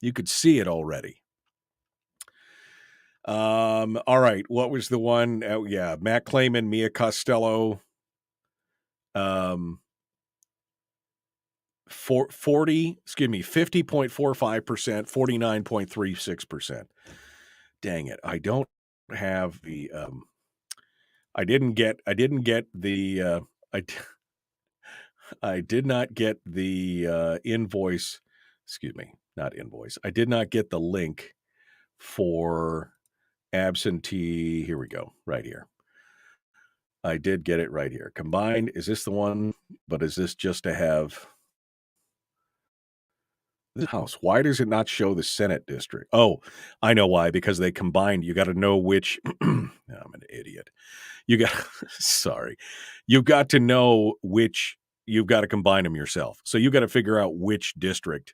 You could see it already. All right. What was the one? Matt Clayman, Mia Costello. 50.45%, 49.36%. Dang it. I don't have the, I did not get the invoice. Excuse me, not invoice. I did not get the link for absentee. Here we go. Right here. I did get it right here. Combined. Is this the one? But is this just to have the House? Why does it not show the Senate district? Oh, I know why. Because they combined. You got to know which. I'm an idiot. Sorry. You've got to know which. You've got to combine them yourself. So you got to figure out which district.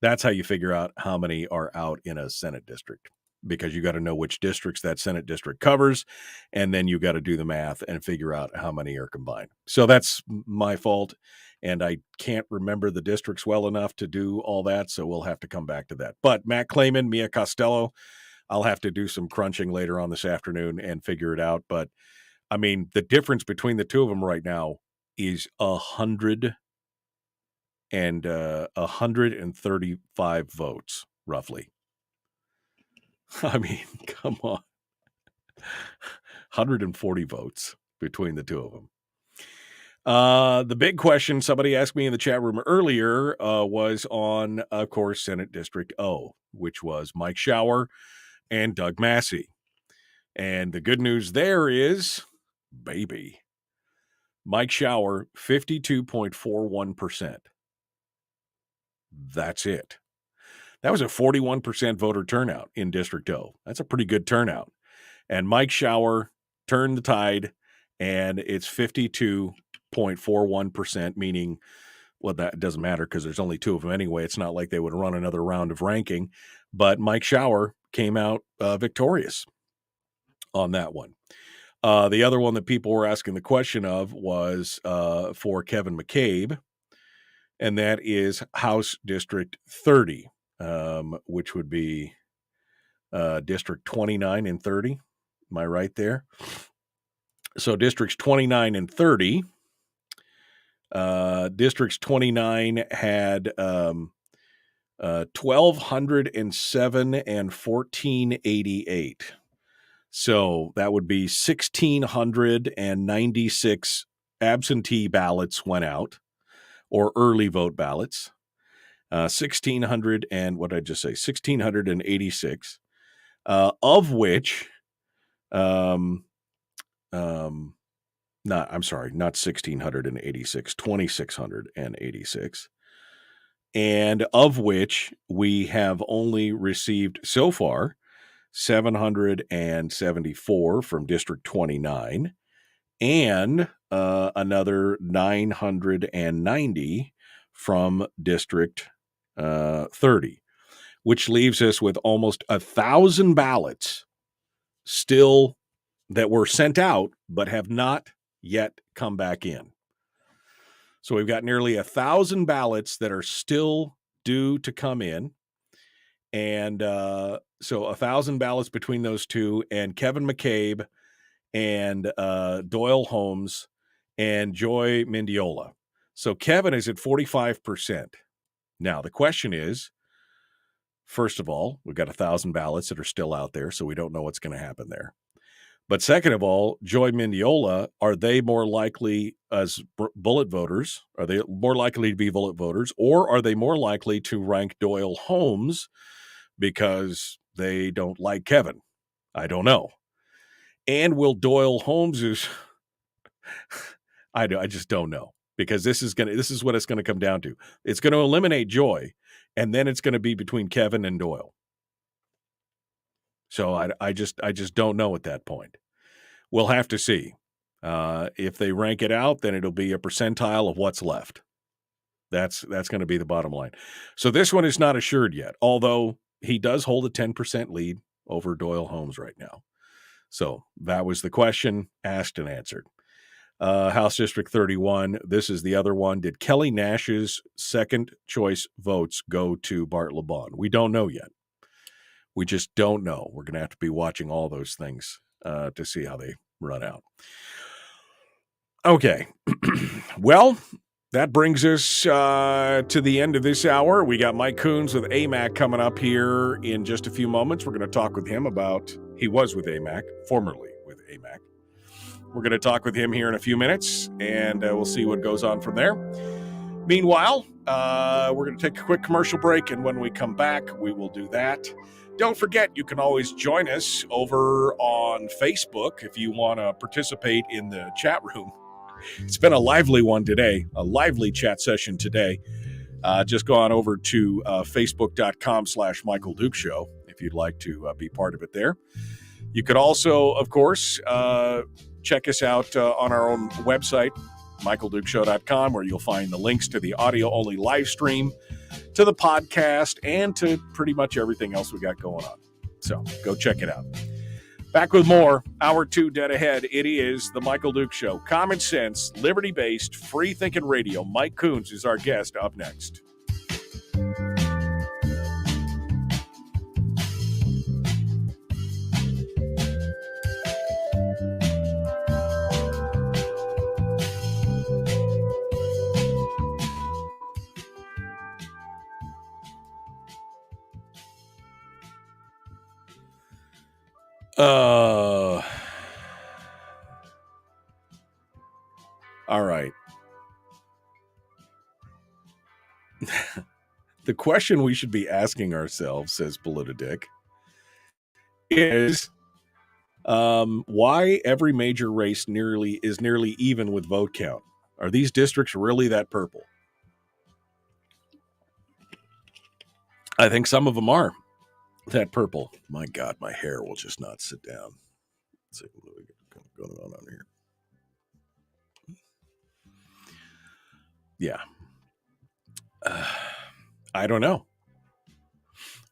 That's how you figure out how many are out in a Senate district, because you got to know which districts that Senate district covers, and then you got to do the math and figure out how many are combined. So that's my fault, and I can't remember the districts well enough to do all that, so we'll have to come back to that. But Matt Clayman, Mia Costello, I'll have to do some crunching later on this afternoon and figure it out. But, I mean, the difference between the two of them right now is 135 votes, roughly. I mean, come on. 140 votes between the two of them. The big question somebody asked me in the chat room earlier was on, of course, Senate District O, which was Mike Shower and Doug Massey. And the good news there is, baby, Mike Shower, 52.41%. That's it. That was a 41% voter turnout in District O. That's a pretty good turnout. And Mike Shower turned the tide, and it's 52.41%, meaning, well, that doesn't matter because there's only two of them anyway. It's not like they would run another round of ranking. But Mike Shower came out victorious on that one. The other one that people were asking the question of was for Kevin McCabe, and that is House District 30, which would be District 29 and 30. Am I right there? So Districts 29 and 30. Districts 29 had 1,207 and 1,488. So that would be 1,696 absentee ballots went out, or early vote ballots. 1,600 and what did I just say? 1,686, of which, not 1,686, 2,686, and of which we have only received so far 774 from District 29 and another 990 from District 30. which leaves us with almost 1,000 ballots still that were sent out but have not yet come back in. So we've got nearly 1,000 ballots that are still due to come in. And so 1,000 ballots between those two, and Kevin McCabe and Doyle Holmes and Joy Mendiola. So Kevin is at 45%. Now, the question is, first of all, we've got 1,000 ballots that are still out there, so we don't know what's going to happen there. But second of all, Joy Mendiola, are they more likely as bullet voters? Are they more likely to be bullet voters, or are they more likely to rank Doyle Holmes because they don't like Kevin? I don't know. And will Doyle Holmes I just don't know, because this is what it's going to come down to. It's going to eliminate Joy, and then it's going to be between Kevin and Doyle. So I just don't know at that point. We'll have to see. If they rank it out, then it'll be a percentile of what's left. That's going to be the bottom line. So this one is not assured yet, although he does hold a 10% lead over Doyle Holmes right now. So that was the question asked and answered. House District 31, this is the other one. Did Kelly Nash's second choice votes go to Bart LeBon? We don't know yet. We just don't know. We're going to have to be watching all those things to see how they run out. Okay. Well, that brings us to the end of this hour. We got Mike Coons with AMAC coming up here in just a few moments. We're going to talk with him about, he was with AMAC, formerly with AMAC. We're going to talk with him here in a few minutes, and we'll see what goes on from there. Meanwhile, we're going to take a quick commercial break, and when we come back, we will do that. Don't forget, you can always join us over on Facebook if you want to participate in the chat room. It's been a lively one today, a lively chat session today. Just go on over to facebook.com/Michael Duke Show if you'd like to be part of it there. You could also, of course, check us out on our own website, michaeldukeshow.com, where you'll find the links to the audio-only live stream, to the podcast, and to pretty much everything else we got going on. So go check it out. Back with more. Hour 2 dead ahead. It is the Michael Duke Show. Common sense, liberty-based, free-thinking radio. Mike Coons is our guest up next. All right. The question we should be asking ourselves, says Politidick, is why every major race is nearly even with vote count. Are these districts really that purple? I think some of them are that purple. My God, my hair will just not sit down. Let's see what's going on here. Yeah. I don't know.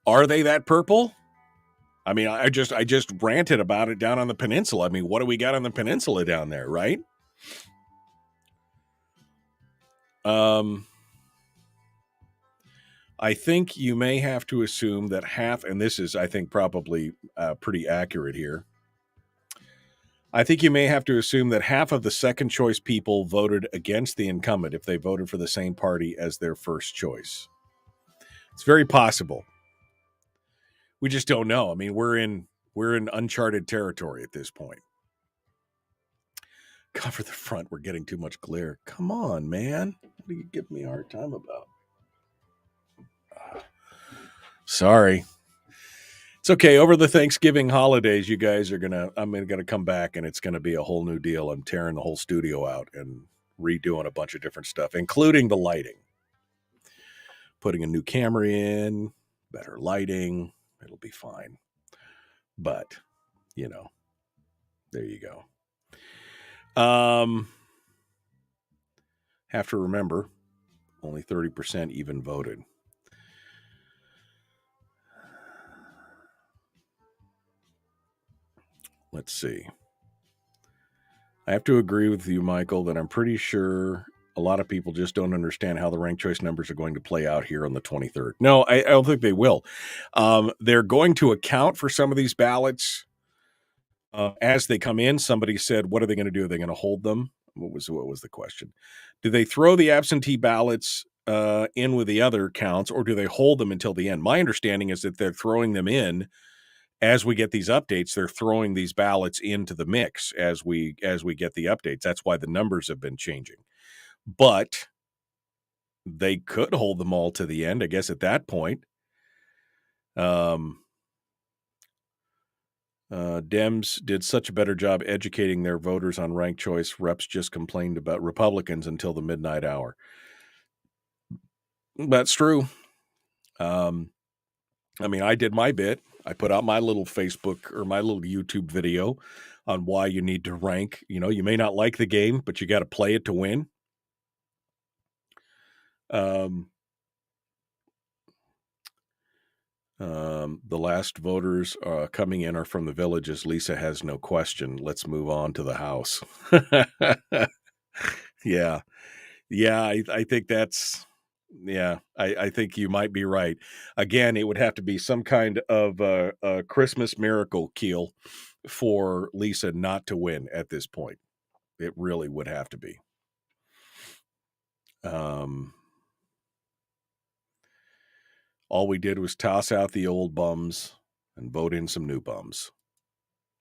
Are they that purple? I mean, I just ranted about it down on the peninsula. I mean, what do we got on the peninsula down there, right? I think you may have to assume that half, and this is, I think, probably pretty accurate here. I think you may have to assume that half of the second choice people voted against the incumbent if they voted for the same party as their first choice. It's very possible. We just don't know. I mean, we're in uncharted territory at this point. Cover the front. We're getting too much glare. Come on, man. What do you give me a hard time about? Sorry. It's okay. Over the Thanksgiving holidays, you guys I'm going to come back, and it's going to be a whole new deal. I'm tearing the whole studio out and redoing a bunch of different stuff, including the lighting. Putting a new camera in, better lighting. It'll be fine. But, there you go. Have to remember, only 30% even voted. let's see. I have to agree with you, Michael, that I'm pretty sure a lot of people just don't understand how the ranked choice numbers are going to play out here on the 23rd. No, I don't think they will. They're going to account for some of these ballots as they come in. Somebody said, what are they going to do? Are they going to hold them? What was the question? Do they throw the absentee ballots in with the other counts, or do they hold them until the end? My understanding is that they're throwing them in as we get these updates. They're throwing these ballots into the mix as we get the updates. That's why the numbers have been changing. But they could hold them all to the end, I guess, at that point. Dems did such a better job educating their voters on ranked choice. Reps just complained about Republicans until the midnight hour. That's true. I mean, I did my bit. I put out my little Facebook or my little YouTube video on why you need to rank. You know, you may not like the game, but you got to play it to win. The last voters coming in are from the villages. Lisa has no question. Let's move on to the House. Yeah. I think that's, I think you might be right. Again, it would have to be some kind of a Christmas miracle, Keel, for Lisa not to win at this point. It really would have to be. All we did was toss out the old bums and vote in some new bums.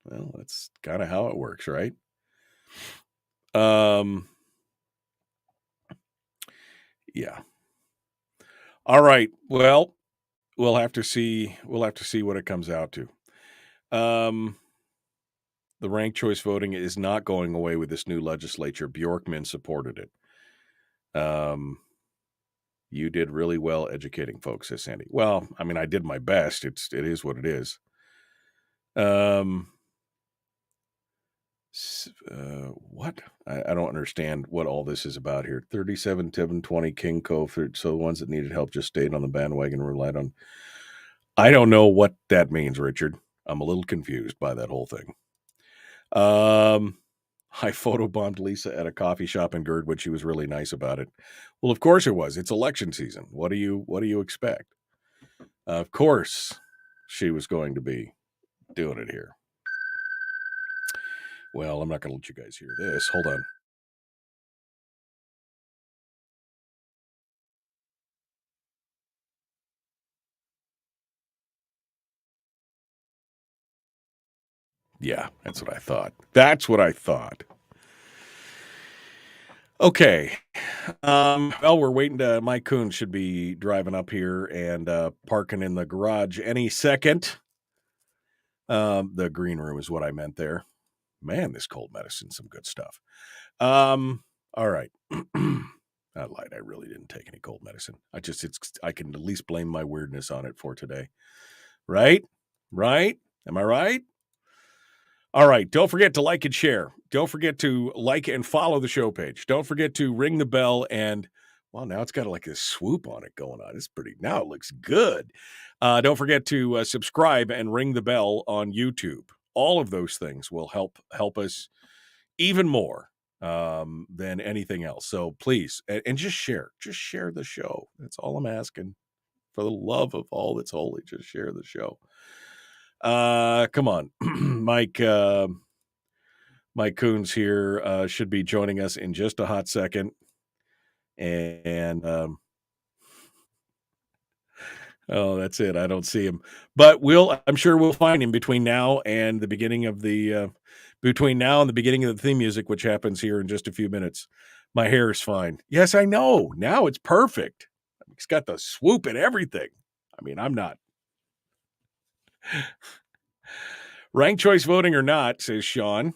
Well, that's kind of how it works, right? Yeah. All right. Well, we'll have to see what it comes out to. The ranked choice voting is not going away with this new legislature. Bjorkman supported it. You did really well educating folks, says Sandy. Well, I mean, I did my best. It is what it is. What? I don't understand what all this is about here. 37, 7, 20, King Cove. So the ones that needed help just stayed on the bandwagon and relied on. I don't know what that means, Richard. I'm a little confused by that whole thing. I photobombed Lisa at a coffee shop in Girdwood. She was really nice about it. Well, of course it was. It's election season. What do you expect? Of course she was going to be doing it here. Well, I'm not going to let you guys hear this. Hold on. Yeah, that's what I thought. Okay. Well, we're waiting to, Mike Coons should be driving up here and parking in the garage any second. The green room is what I meant there. Man, this cold medicine's some good stuff. All right. I lied. I really didn't take any cold medicine. I can at least blame my weirdness on it for today. Right? Am I right? All right. Don't forget to like and share. Don't forget to like and follow the show page. Don't forget to ring the bell. And, well, now it's got like a swoop on it going on. Now it looks good. Don't forget to subscribe and ring the bell on YouTube. All of those things will help us even more than anything else. So please, and just share the show. That's all I'm asking. For the love of all that's holy, just share the show. Come on. Mike Coons here should be joining us in just a hot second. And oh, that's it. I don't see him. But I'm sure we'll find him between now and the beginning of the theme music, which happens here in just a few minutes. My hair is fine. Yes, I know. Now it's perfect. He's got the swoop and everything. I mean, I'm not. Ranked choice voting or not, says Sean,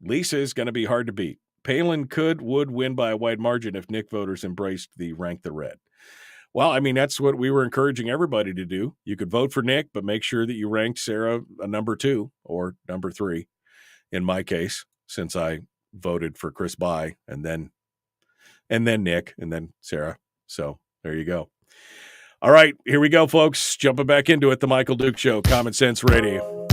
Lisa is going to be hard to beat. Palin would win by a wide margin if Nick voters embraced the rank the red. Well, I mean, that's what we were encouraging everybody to do. You could vote for Nick, but make sure that you ranked Sarah a number 2 or number 3. In my case, since I voted for Chris By and then Nick and then Sarah. So there you go. All right, here we go, folks. Jumping back into it. The Michael Duke Show, Common Sense Radio.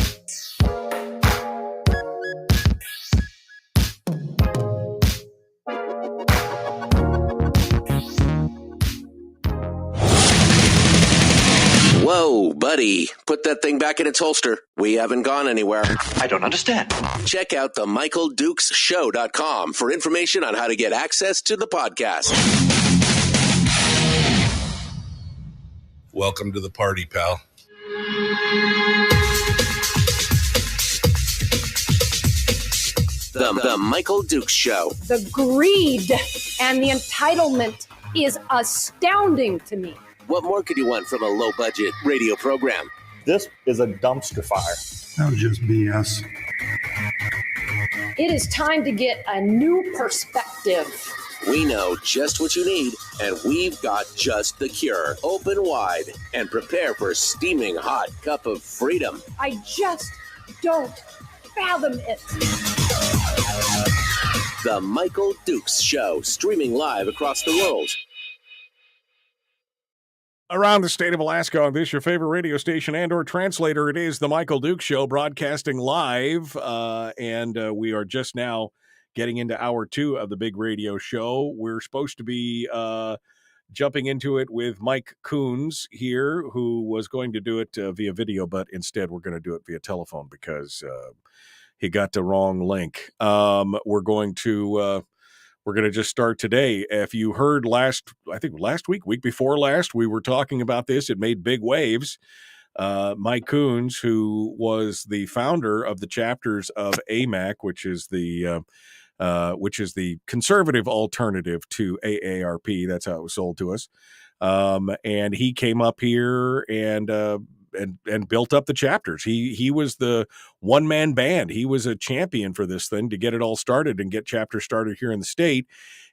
Whoa, buddy. Put that thing back in its holster. We haven't gone anywhere. I don't understand. Check out the MichaelDukesShow.com for information on how to get access to the podcast. Welcome to the party, pal. The Michael Dukes Show. The greed and the entitlement is astounding to me. What more could you want from a low-budget radio program? This is a dumpster fire. That was just BS. It is time to get a new perspective. We know just what you need, and we've got just the cure. Open wide and prepare for a steaming hot cup of freedom. I just don't fathom it. The Michael Dukes Show, streaming live across the world. Around the state of Alaska on this, your favorite radio station and or translator, it is the Michael Dukes Show broadcasting live. And we are just now getting into hour 2 of the big radio show. We're supposed to be jumping into it with Mike Coons here, who was going to do it via video, but instead we're going to do it via telephone because he got the wrong link. We're going to just start today. If you heard last week before last, we were talking about this. It made big waves. Mike Coons, who was the founder of the chapters of AMAC, which is the conservative alternative to AARP. That's how it was sold to us. And he came up here and built up the chapters. He was the one-man band. He was a champion for this thing to get it all started and get chapters started here in the state.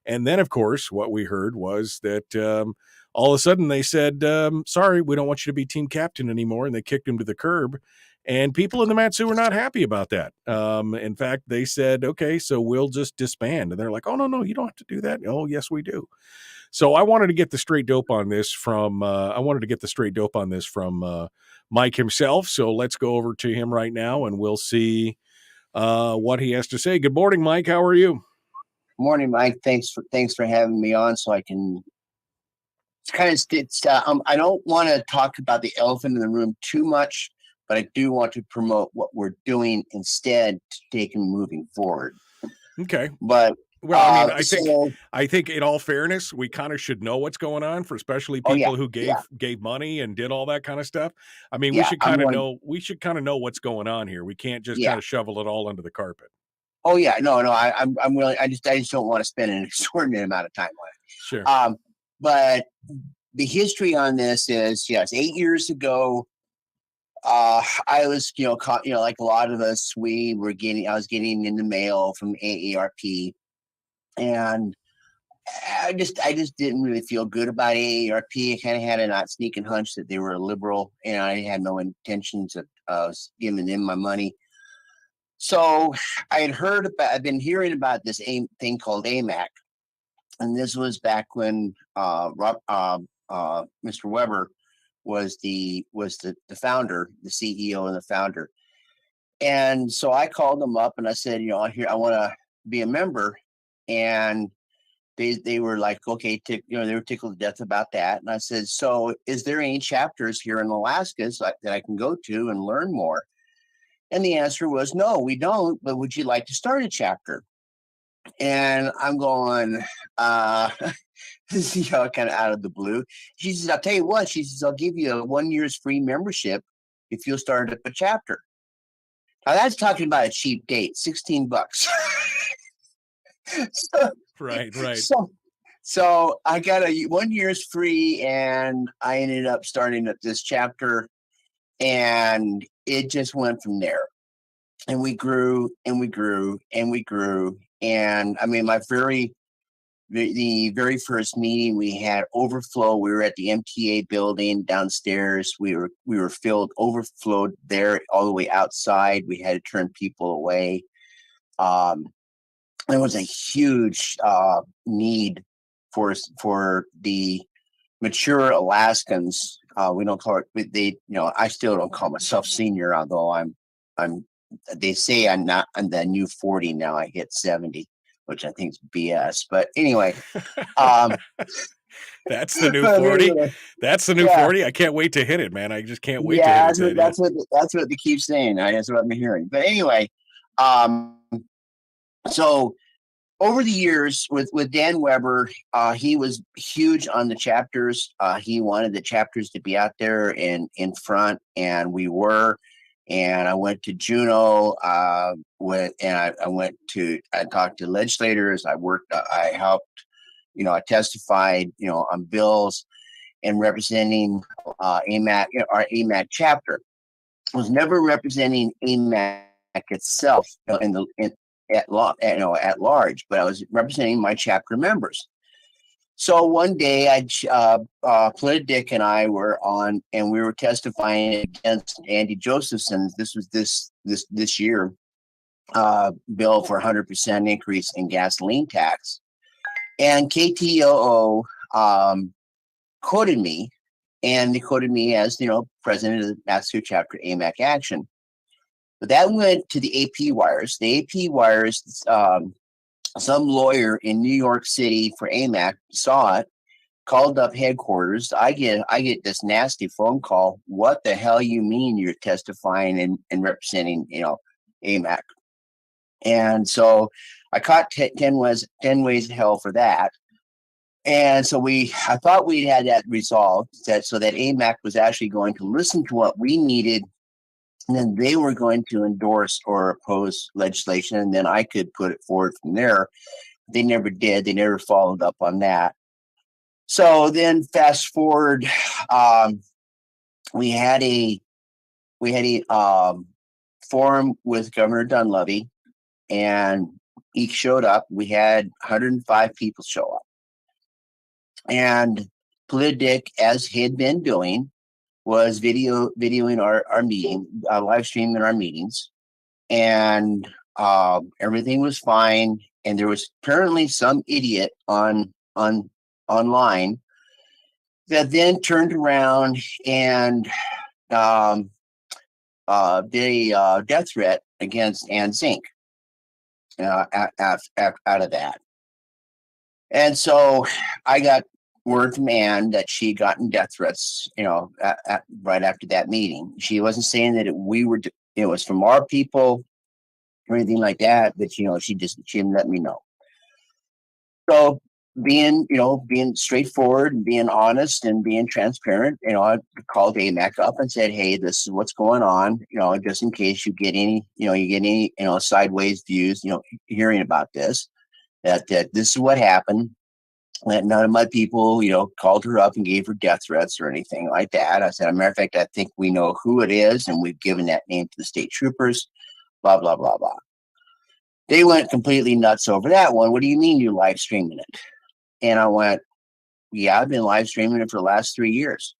And then, of course, what we heard was that all of a sudden they said, sorry, we don't want you to be team captain anymore. And they kicked him to the curb. And people in the Matsu were not happy about that. In fact, they said, okay, so we'll just disband. And they're like, oh, no, you don't have to do that. Oh, yes, we do. So I wanted to get the straight dope on this from Mike himself. So let's go over to him right now and we'll see what he has to say. Good morning, Mike. How are you? Morning, Mike. Thanks for having me on so I can I don't want to talk about the elephant in the room too much, but I do want to promote what we're doing instead to take and moving forward. Okay. But well, I think in all fairness, we kind of should know what's going on, for especially people who gave money and did all that kind of stuff. I mean, we should kind of know what's going on here. We can't just kind of shovel it all under the carpet. Oh yeah, no, I'm willing. I just don't want to spend an extraordinary amount of time on it. Sure. But the history on this is 8 years ago. I was, like a lot of us, I was getting in the mail from AARP. And I just didn't really feel good about AARP. I kind of had a not sneaking hunch that they were a liberal, and I had no intentions of giving them my money. So I've been hearing about this thing called AMAC, and this was back when Mr. Weber was the founder, the CEO and the founder. And so I called them up and I said, I want to be a member. And they were like, okay, they were tickled to death about that. And I said, so is there any chapters here in Alaska that I can go to and learn more? And the answer was, no, we don't, but would you like to start a chapter? And I'm going, this is kind of out of the blue. She says, I'll tell you what, she says, I'll give you a 1 year's free membership if you'll start up a chapter. Now that's talking about a cheap date, $16. Right. So I got 1 year's free, and I ended up starting up this chapter, and it just went from there. And we grew and we grew and we grew. And I mean, the very first meeting we had overflow. We were at the MTA building downstairs. We were overflowed there all the way outside. We had to turn people away. There was a huge need for the mature Alaskans. We don't call it. I still don't call myself senior, although I'm. They say I'm not. I'm the new 40 now. I hit 70, which I think is BS. But anyway, That's the new But 40. anyway, That's the new yeah. 40. I can't wait to hit it, man. I just can't wait to Yeah, hit it. that's what they keep saying. That's what I'm hearing. But anyway, so over the years with Dan Weber, he was huge on the chapters. He wanted the chapters to be out there and in front, and we were. And I went to Juneau. I talked to legislators. I helped. I testified. On bills and representing AMAC, our AMAC chapter. Was never representing AMAC itself, at large, but I was representing my chapter members. So one day, Polita Dick and I were on, and we were testifying against Andy Josephson's. This was this year bill for 100% increase in gasoline tax, and KTOO quoted me, and they quoted me as president of the Massachusetts chapter AMAC Action. But that went to the AP wires. The AP wires, some lawyer in New York City for AMAC saw it, called up headquarters. I get this nasty phone call. What the hell you mean you're testifying and representing AMAC? And so I caught 10 ways of hell for that. And so I thought we'd had that resolved, so that AMAC was actually going to listen to what we needed, and then they were going to endorse or oppose legislation, and then I could put it forward from there. They never did. They never followed up on that. So then fast forward, we had a forum with Governor Dunleavy, and he showed up. We had 105 people show up. And Polita Dick, as he had been doing, was videoing our meeting, live streaming our meetings, and everything was fine. And there was apparently some idiot online that then turned around and did a death threat against Ann Zink out of that. And so I got word from Ann that she had gotten death threats, right after that meeting. She wasn't saying that it was from our people or anything like that, but she didn't let me know. So being straightforward and being honest and being transparent, I called AMAC up and said, hey, this is what's going on, just in case you get any sideways views, hearing about this, that this is what happened. That none of my people, called her up and gave her death threats or anything like that. I said, as a matter of fact, I think we know who it is, and we've given that name to the state troopers, blah, blah, blah, blah. They went completely nuts over that one. What do you mean you're live streaming it? And I went, yeah, I've been live streaming it for the last 3 years.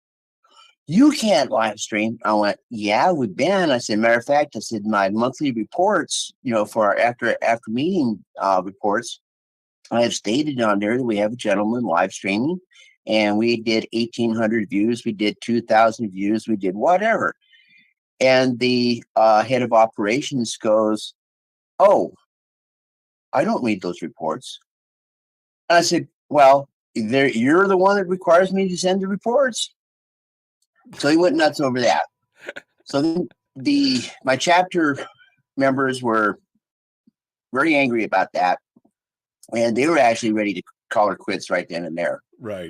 You can't live stream. I went, yeah, we've been. I said, matter of fact, I said, my monthly reports, for our after meeting reports, I have stated on there that we have a gentleman live streaming, and we did 1,800 views. We did 2,000 views. We did whatever. And the head of operations goes, oh, I don't read those reports. And I said, well, you're the one that requires me to send the reports. So he went nuts over that. So then my chapter members were very angry about that. And they were actually ready to call her quits right then and there. Right.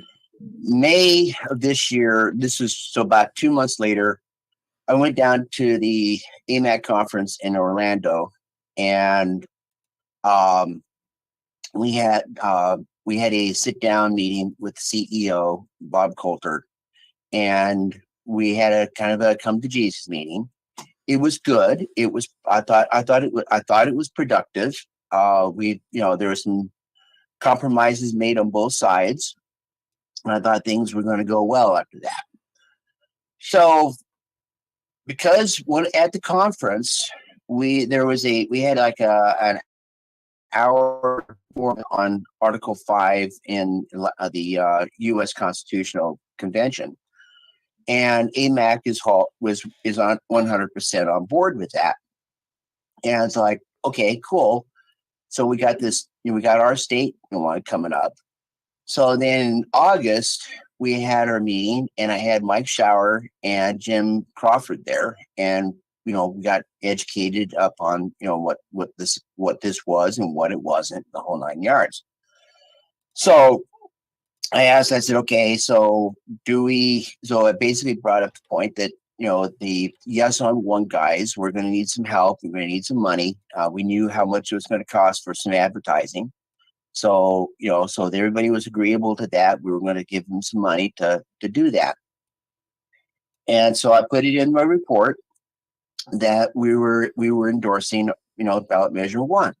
May of this year, this was so about 2 months later, I went down to the AMAC conference in Orlando, and we had a sit down meeting with the CEO, Bob Coulter, and we had a kind of a come to Jesus meeting. It was good. I thought it was productive. There were some compromises made on both sides, and I thought things were going to go well after that. So, because at the conference, we had like an hour on Article 5 in the U.S. Constitutional Convention, and AMAC is on 100% on board with that. And it's like, okay, cool. So we got this, we got our state one coming up. So then in August, we had our meeting, and I had Mike Shower and Jim Crawford there, and we got educated up on what this was and what it wasn't, the whole 9 yards. So I said, okay, so it basically brought up the point that, the Yes on One guys, we're going to need some help. We're going to need some money. We knew how much it was going to cost for some advertising. So, so everybody was agreeable to that. We were going to give them some money to do that. And so I put it in my report that we were endorsing, ballot measure 1.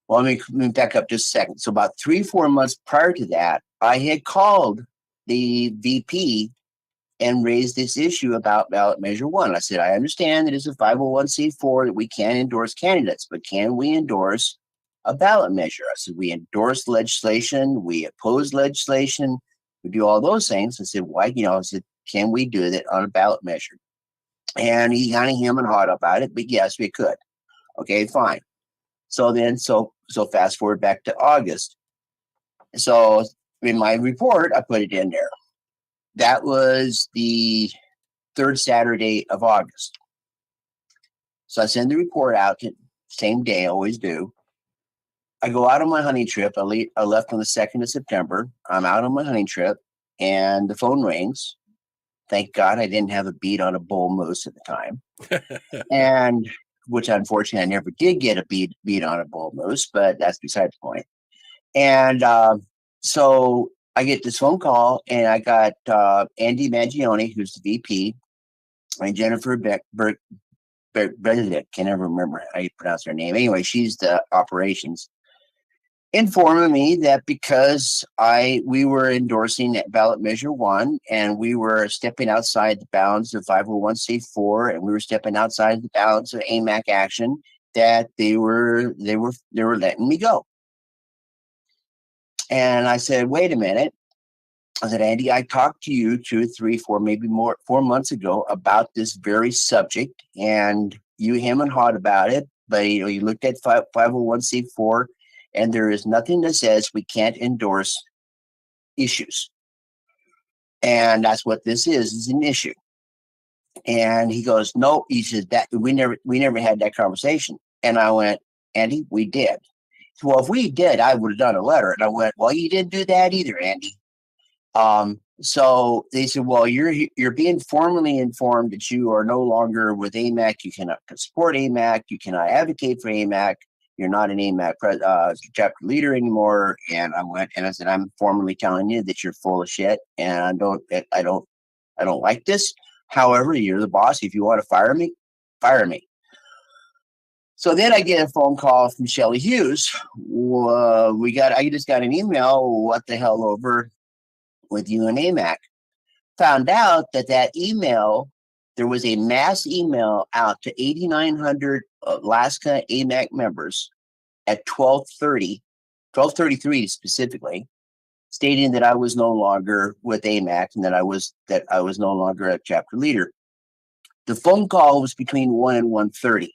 Well, let me back up just a second. So about 3-4 months prior to that, I had called the VP and raised this issue about ballot measure 1. I said, I understand that it's a 501c4 that we can't endorse candidates, but can we endorse a ballot measure? I said, we endorse legislation, we oppose legislation, we do all those things. I said, why, I said, can we do that on a ballot measure? And he kind of hemmed and hawed about it, but yes, we could. Okay, fine. So then, so fast forward back to August. So in my report, I put it in there. That was the 3rd Saturday of August. So I send the report out same day, I always do. I go out on my hunting trip. I left on the 2nd of September. I'm out on my hunting trip, and the phone rings. Thank God I didn't have a bead on a bull moose at the time. And which unfortunately I never did get a bead on a bull moose, but that's beside the point. And so I get this phone call, and I got Andy Mangione, who's the VP, and Jennifer Benedict, can never remember how you pronounce her name. Anyway, she's the operations, informing me that because we were endorsing ballot measure 1, and we were stepping outside the bounds of 501c4, and we were stepping outside the bounds of AMAC action, that they were letting me go. And I said, wait a minute. I said, Andy, I talked to you 2, 3, 4, maybe more, 4 months ago about this very subject, and you hem and hawed about it. But you looked at 501c4, and there is nothing that says we can't endorse issues. And that's what this is an issue. And he goes, no, he said that we never had that conversation. And I went, Andy, we did. Well, if we did, I would have done a letter. And I went, well, you didn't do that either, Andy. So they said, well, you're being formally informed that you are no longer with AMAC. You cannot support AMAC. You cannot advocate for AMAC. You're not an AMAC chapter leader anymore. And I said, I'm formally telling you that you're full of shit, and I don't like this. However, you're the boss. If you want to fire me, fire me. So then I get a phone call from Shelley Hughes. I just got an email. What the hell over with you and AMAC? Found out that email, there was a mass email out to 8,900 Alaska AMAC members at 12:33 specifically, stating that I was no longer with AMAC and that I was no longer a chapter leader. The phone call was between 1 and 1:30.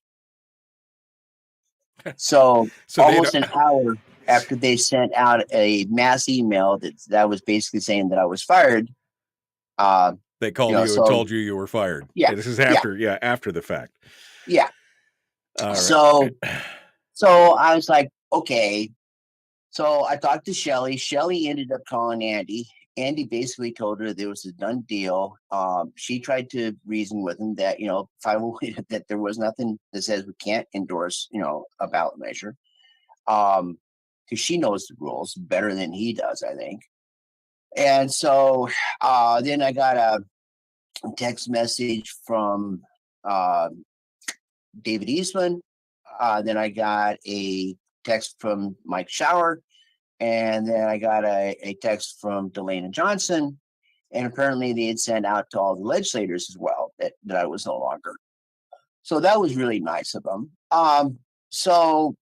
So almost an hour after they sent out a mass email that was basically saying that I was fired. They called you and told you were fired. Yeah. This is after the fact. Yeah. All right. So I was like, okay. So I talked to Shelley. Shelley ended up calling Andy. Andy basically told her there was a done deal. She tried to reason with him that, that there was nothing that says we can't endorse, a ballot measure. Because she knows the rules better than he does, I think. And so then I got a text message from David Eastman. Then I got a text from Mike Shower. And then I got a text from Delana Johnson. And apparently they had sent out to all the legislators as well that I was no longer. So that was really nice of them. So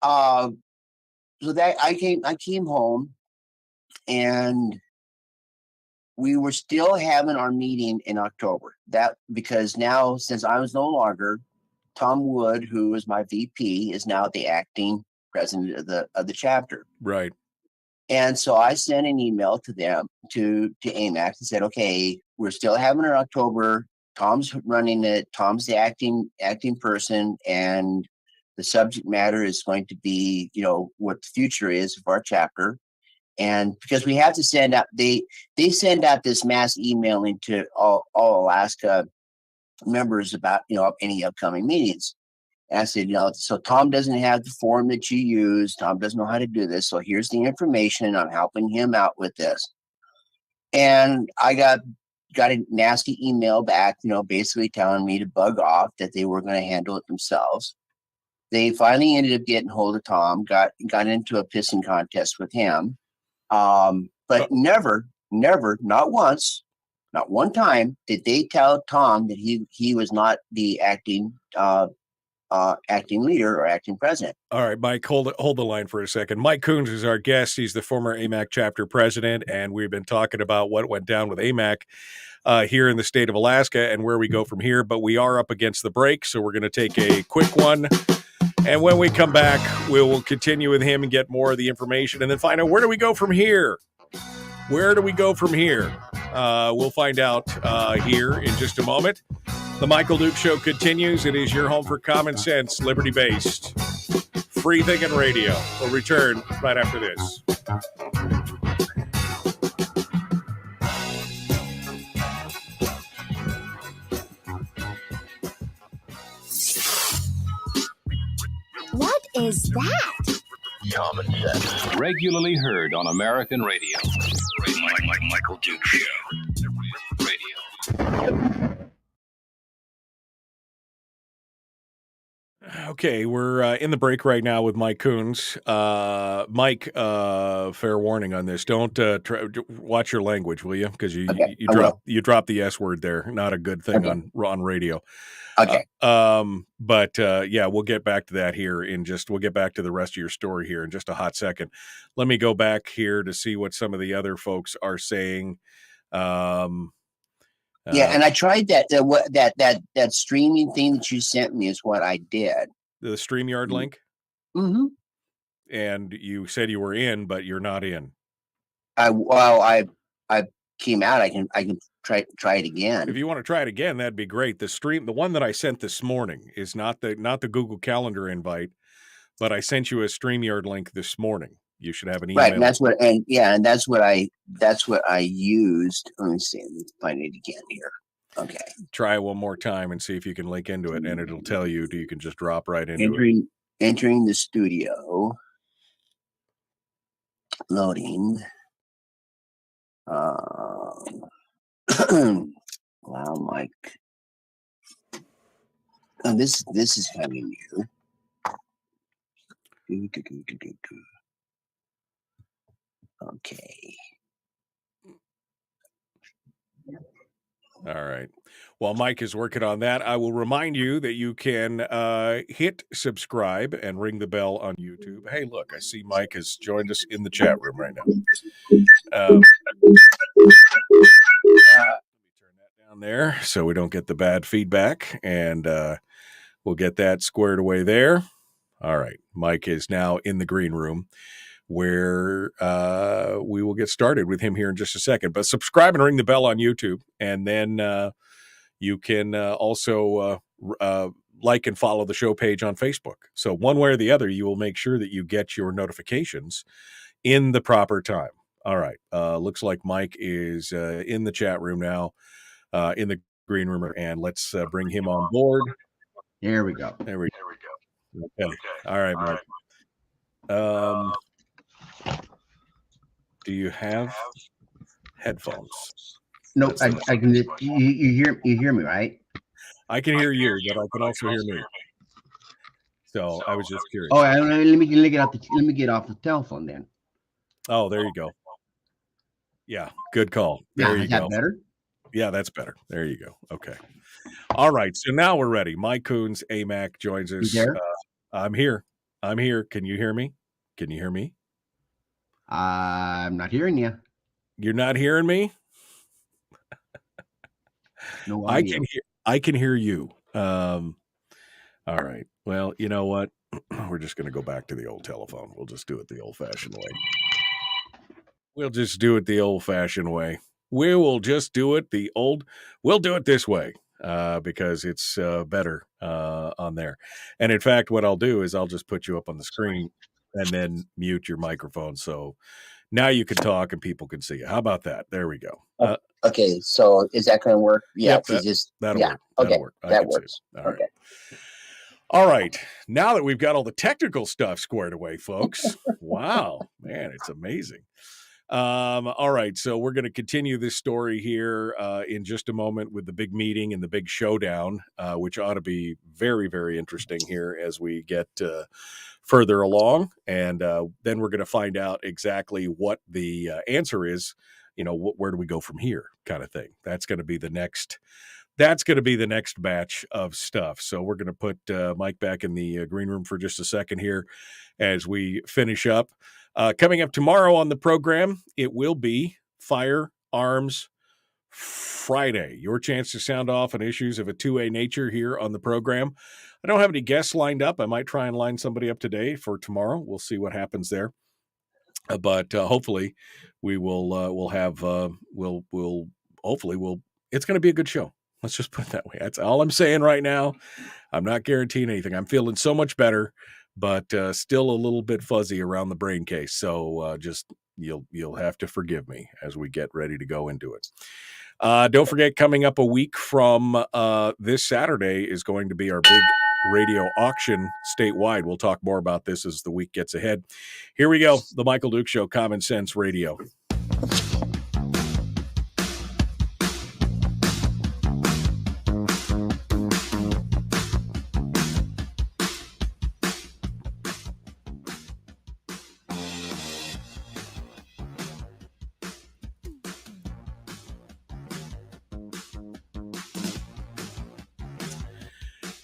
that I came home, and we were still having our meeting in October. That because now, since I was no longer, Tom Wood, who was my VP, is now the acting president of the chapter. Right. And so I sent an email to them, to AMAC, and said, okay, we're still having our October. Tom's running it. Tom's the acting person, and the subject matter is going to be, what the future is of our chapter. And because we have to send out, they send out this mass emailing to all Alaska members about, any upcoming meetings. And I said, so Tom doesn't have the form that you use. Tom doesn't know how to do this. So here's the information. I'm helping him out with this. And I got a nasty email back, basically telling me to bug off, that they were going to handle it themselves. They finally ended up getting hold of Tom, got into a pissing contest with him. But never, not once, not one time did they tell Tom that he was not the acting leader or acting president. All right, Mike, hold the line for a second. Mike Coons is our guest. He's the former AMAC chapter president, and we've been talking about what went down with AMAC here in the state of Alaska and where we go from here. But we are up against the break, so we're going to take a quick one. And when we come back, we will continue with him and get more of the information and then find out, where do we go from here? Where do we go from here? We'll find out here in just a moment. The Michael Duke Show continues. It is your home for common sense, liberty-based, free-thinking radio. We'll return right after this. What is that? Common sense. Regularly heard on American radio. Michael Duke Show. Radio. Okay, we're in the break right now with Mike Coons. Mike, fair warning on this. Don't watch your language, will you? Because you drop the S word there. Not a good thing on radio. Okay. But we'll get back to that here we'll get back to the rest of your story here in just a hot second. Let me go back here to see what some of the other folks are saying. And I tried that streaming thing that you sent me is what I did. The StreamYard link? Mm-hmm. And you said you were in, but you're not in. I came out. I can try it again. If you want to try it again, that'd be great. The one that I sent this morning is not the Google Calendar invite, but I sent you a StreamYard link this morning. You should have an email. Right, and that's what I used. Let me see. Let me find it again here. Okay. Try it one more time and see if you can link into it, and it'll tell you. You can just drop right into it. Entering the studio. Loading. Wow, Mike. Oh, this is kind of new. Okay. All right. While Mike is working on that, I will remind you that you can hit subscribe and ring the bell on YouTube. Hey, look, I see Mike has joined us in the chat room right now. Let me turn that down there so we don't get the bad feedback, and we'll get that squared away there. All right. Mike is now in the green room, where we will get started with him here in just a second. But subscribe and ring the bell on YouTube, and then you can also like and follow the show page on Facebook. So one way or the other, you will make sure that you get your notifications in the proper time. All right. Looks like Mike is in the chat room now, in the green room, and let's bring him on board. There we go. There we go. Okay. All right, Mike. Do you have headphones? No, I can. You hear me, right? I can hear you, but I can also hear me. So I was just curious. Oh, let me get off the telephone then. Oh, there you go. Yeah, good call. There you go. Is that better? Yeah, that's better. There you go. Okay. All right. So now we're ready. Mike Coons, AMAC, joins us. You there? I'm here. Can you hear me? Can you hear me? I'm not hearing you. You're not hearing me? No audio. I can hear you. All right. Well, you know what? We're just going to go back to the old telephone. We'll just do it the old-fashioned way. We'll just do it the old-fashioned way. We will just do it we'll do it this way because it's better on there. And in fact, what I'll do is I'll just put you up on the screen and then mute your microphone. So now you can talk and people can see you. How about that? There we go. Okay, so is that going to work? Yeah, Yep, that'll work. Okay, That'll work. that works. All right. Okay. All right. Now that we've got all the technical stuff squared away, folks. Wow, man, it's amazing. All right, so we're going to continue this story here in just a moment with the big meeting and the big showdown, which ought to be very, very interesting here as we get further along. And then we're going to find out exactly what the answer is. You know, where do we go from here, kind of thing. That's going to be the next batch of stuff. So we're going to put Mike back in the green room for just a second here as we finish up. Coming up tomorrow on the program, it will be Firearms Friday. Your chance to sound off on issues of a 2A nature here on the program. I don't have any guests lined up. I might try and line somebody up today for tomorrow. We'll see what happens there. But hopefully we will it's going to be a good show. Let's just put it that way. That's all I'm saying right now. I'm not guaranteeing anything. I'm feeling so much better, but still a little bit fuzzy around the brain case. So just you'll have to forgive me as we get ready to go into it. Don't forget, coming up a week from this Saturday is going to be our big radio auction statewide. We'll talk more about this as the week gets ahead. Here we go. The Michael Duke Show, Common Sense Radio.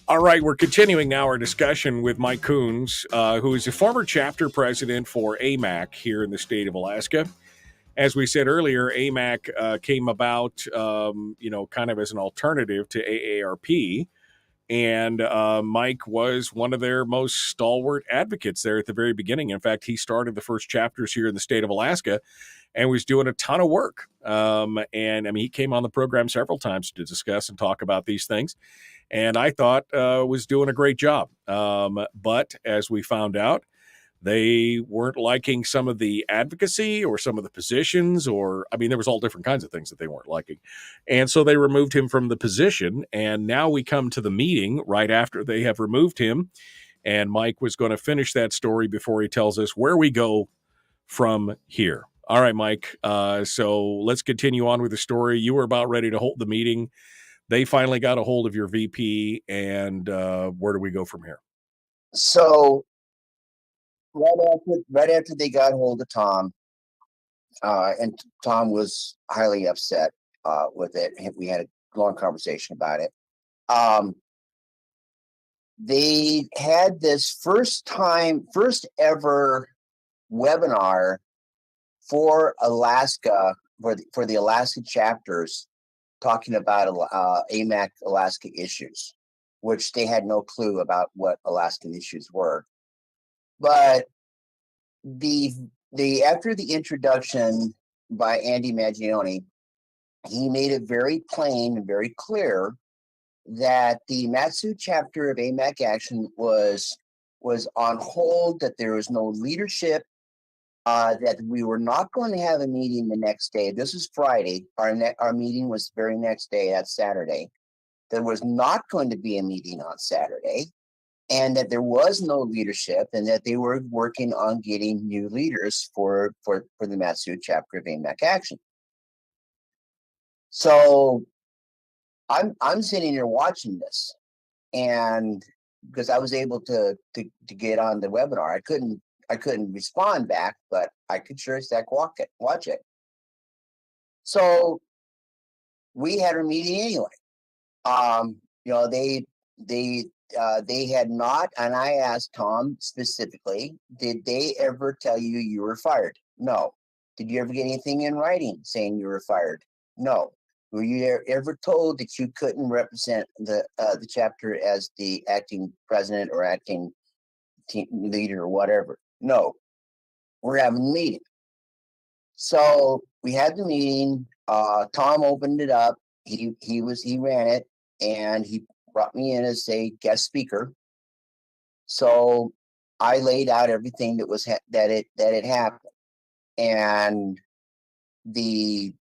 All right, we're continuing now our discussion with Mike Coons, who is a former chapter president for AMAC here in the state of Alaska. As we said earlier, AMAC came about, kind of as an alternative to AARP. And Mike was one of their most stalwart advocates there at the very beginning. In fact, he started the first chapters here in the state of Alaska and was doing a ton of work. He came on the program several times to discuss and talk about these things. And I thought was doing a great job. But as we found out, they weren't liking some of the advocacy or some of the positions there was all different kinds of things that they weren't liking. And so they removed him from the position. And now we come to the meeting right after they have removed him. And Mike was going to finish that story before he tells us where we go from here. All right, Mike. So let's continue on with the story. You were about ready to hold the meeting. They finally got a hold of your VP, and where do we go from here? So right after they got hold of Tom, and Tom was highly upset with it. We had a long conversation about it. They had this first ever webinar for Alaska, for the Alaska chapters, talking about AMAC Alaska issues, which they had no clue about what Alaskan issues were. But after the introduction by Andy Magione, he made it very plain and very clear that the Matsu chapter of AMAC Action was on hold, that there was no leadership, that we were not going to have a meeting the next day. This is Friday. Our meeting was the very next day. That's Saturday. There was not going to be a meeting on Saturday, and that there was no leadership, and that they were working on getting new leaders for the Matsu chapter of AMAC Action. So I'm sitting here watching this, and because I was able to get on the webinar, I couldn't respond back, but I could sure as heck watch it. So we had our meeting anyway. They had not, and I asked Tom specifically, did they ever tell you were fired? No. Did you ever get anything in writing saying you were fired? No. Were you ever told that you couldn't represent the chapter as the acting president or acting team leader or whatever? No. We're having a meeting. So we had the meeting. Tom opened it up. He ran it, and he brought me in as a guest speaker. So I laid out everything that was that had happened, and I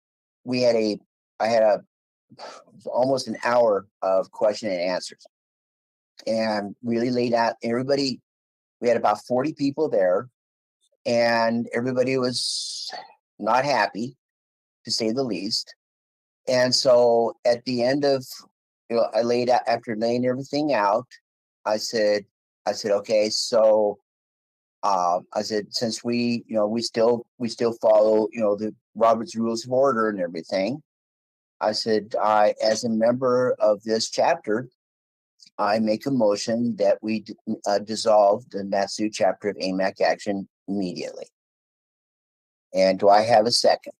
had almost an hour of question and answers, and really laid out everybody. We had about 40 people there, and everybody was not happy, to say the least. And so at the end of, I laid out, after laying everything out, I said, okay, so I said, since we still follow, the Robert's Rules of Order and everything, I said, as a member of this chapter, I make a motion that we dissolve the Matsu chapter of AMAC action immediately. And do I have a second?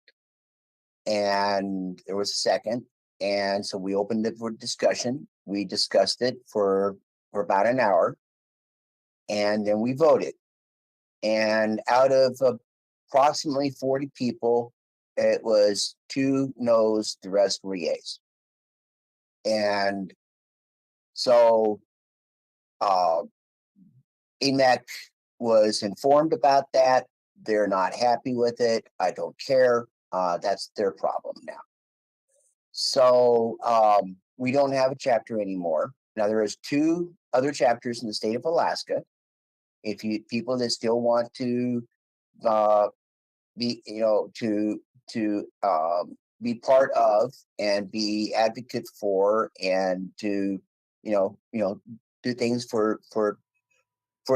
And there was a second. And so we opened it for discussion. We discussed it for about an hour. And then we voted. And out of approximately 40 people, it was 2 no's, the rest were yeas. And so AMAC was informed about that. They're not happy with it. I don't care. That's their problem now. So we don't have a chapter anymore. Now there is 2 other chapters in the state of Alaska. If you people that still want to be, be part of and be advocate for, and to, do things for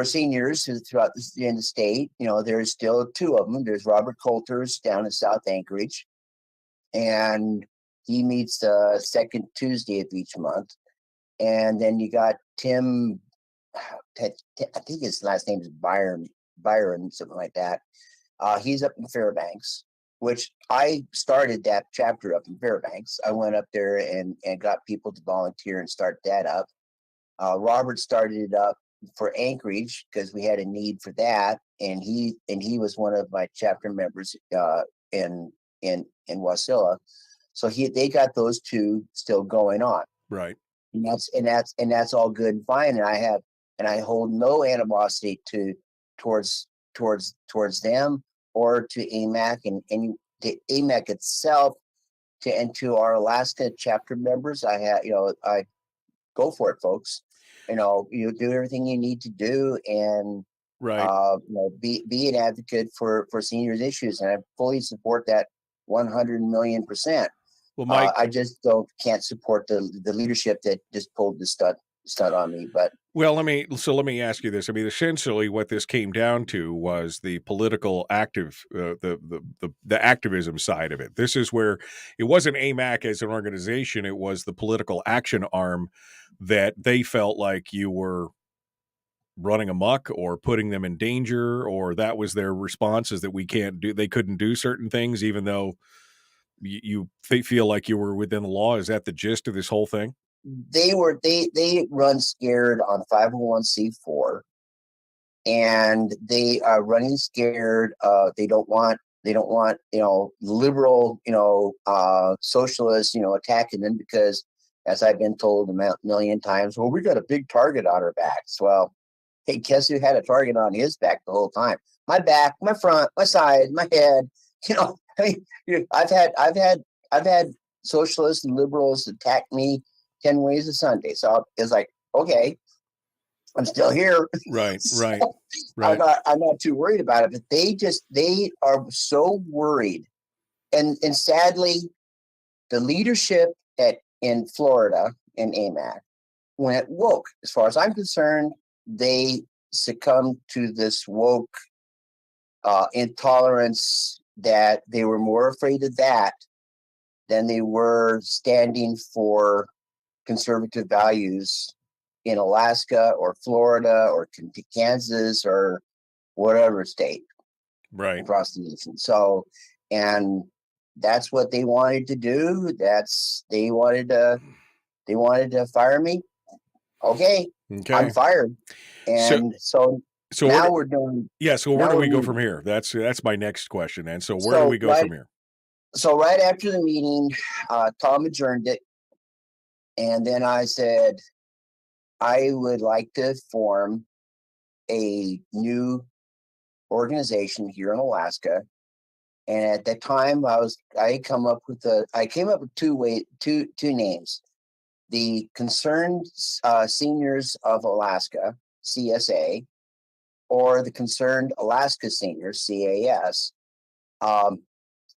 seniors throughout in the state. There's still 2 of them. There's Robert Coulter's down in South Anchorage, and he meets the second Tuesday of each month. And then you got Tim, I think his last name is Byron, something like that. He's up in Fairbanks, which I started that chapter up in Fairbanks. I went up there and got people to volunteer and start that up. Robert started it up for Anchorage because we had a need for that, and he was one of my chapter members in Wasilla. So they got those 2 still going on. Right. And that's all good and fine. And I hold no animosity towards them or to AMAC and to AMAC itself, to our Alaska chapter members. I go for it, folks. You do everything you need to do, and right. Be an advocate for seniors issues, and I fully support that 100 million %. Well, Mike, I just can't support the leadership that just pulled the stud on me. But well, let me ask you this. I mean, essentially, what this came down to was the political the activism side of it. This is where it wasn't AMAC as an organization; it was the political action arm that they felt like you were running amok or putting them in danger, or that was their response, is that they couldn't do certain things, even though they feel like you were within the law. Is that the gist of this whole thing? They run scared on 501c4, and they are running scared. They don't want liberal socialists attacking them, because, as I've been told a million times, well, we got a big target on our backs. Well, hey, guess who had a target on his back the whole time? My back, my front, my side, my head. I mean, I've had socialists and liberals attack me 10 ways a Sunday. So it's like, okay, I'm still here. Right, So right. I'm not too worried about it. But they are so worried, and sadly, the leadership in Florida in AMAC went woke. As far as I'm concerned, they succumbed to this woke intolerance, that they were more afraid of that than they were standing for conservative values in Alaska or Florida or Kansas or whatever state, right, across the nation. So, and that's what they wanted to do. They wanted to fire me. Okay. I'm fired. And so So now we're doing. Yeah. So where now do we we're go moving. from here? That's my next question. And so where So do we go from here? So right after the meeting, Tom adjourned it, and then I said I would like to form a new organization here in Alaska. And at that time, I came up with two names: the Concerned Seniors of Alaska (CSA) or the Concerned Alaska Seniors (CAS).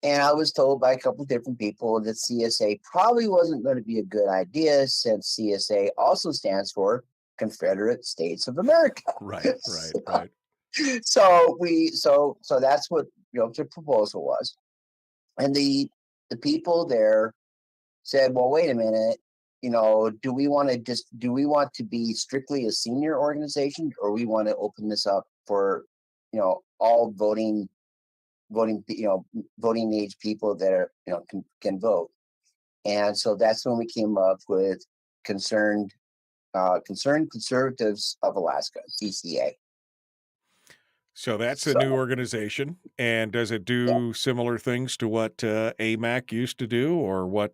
And I was told by a couple of different people that CSA probably wasn't going to be a good idea, since CSA also stands for Confederate States of America. Right. So that's what the proposal was. And the people there said, well, wait a minute, do we want to be strictly a senior organization, or we want to open this up for all voting age people that are can vote? And so that's when we came up with concerned conservatives of Alaska, CCA. So that's a new organization, and does it do similar things to what AMAC used to do, or what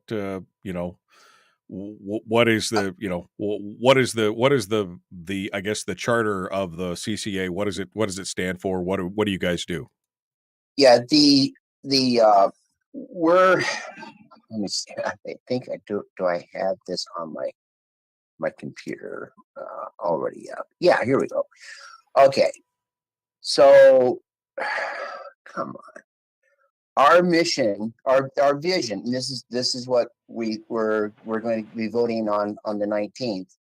what is the I guess the charter of the CCA? What does it stand for? What do you guys do? Yeah, we're, let me see. I think I do. Do I have this on my computer already up? Yeah, here we go. Okay, so come on. Our mission, our vision. And this is what we're going to be voting on the 19th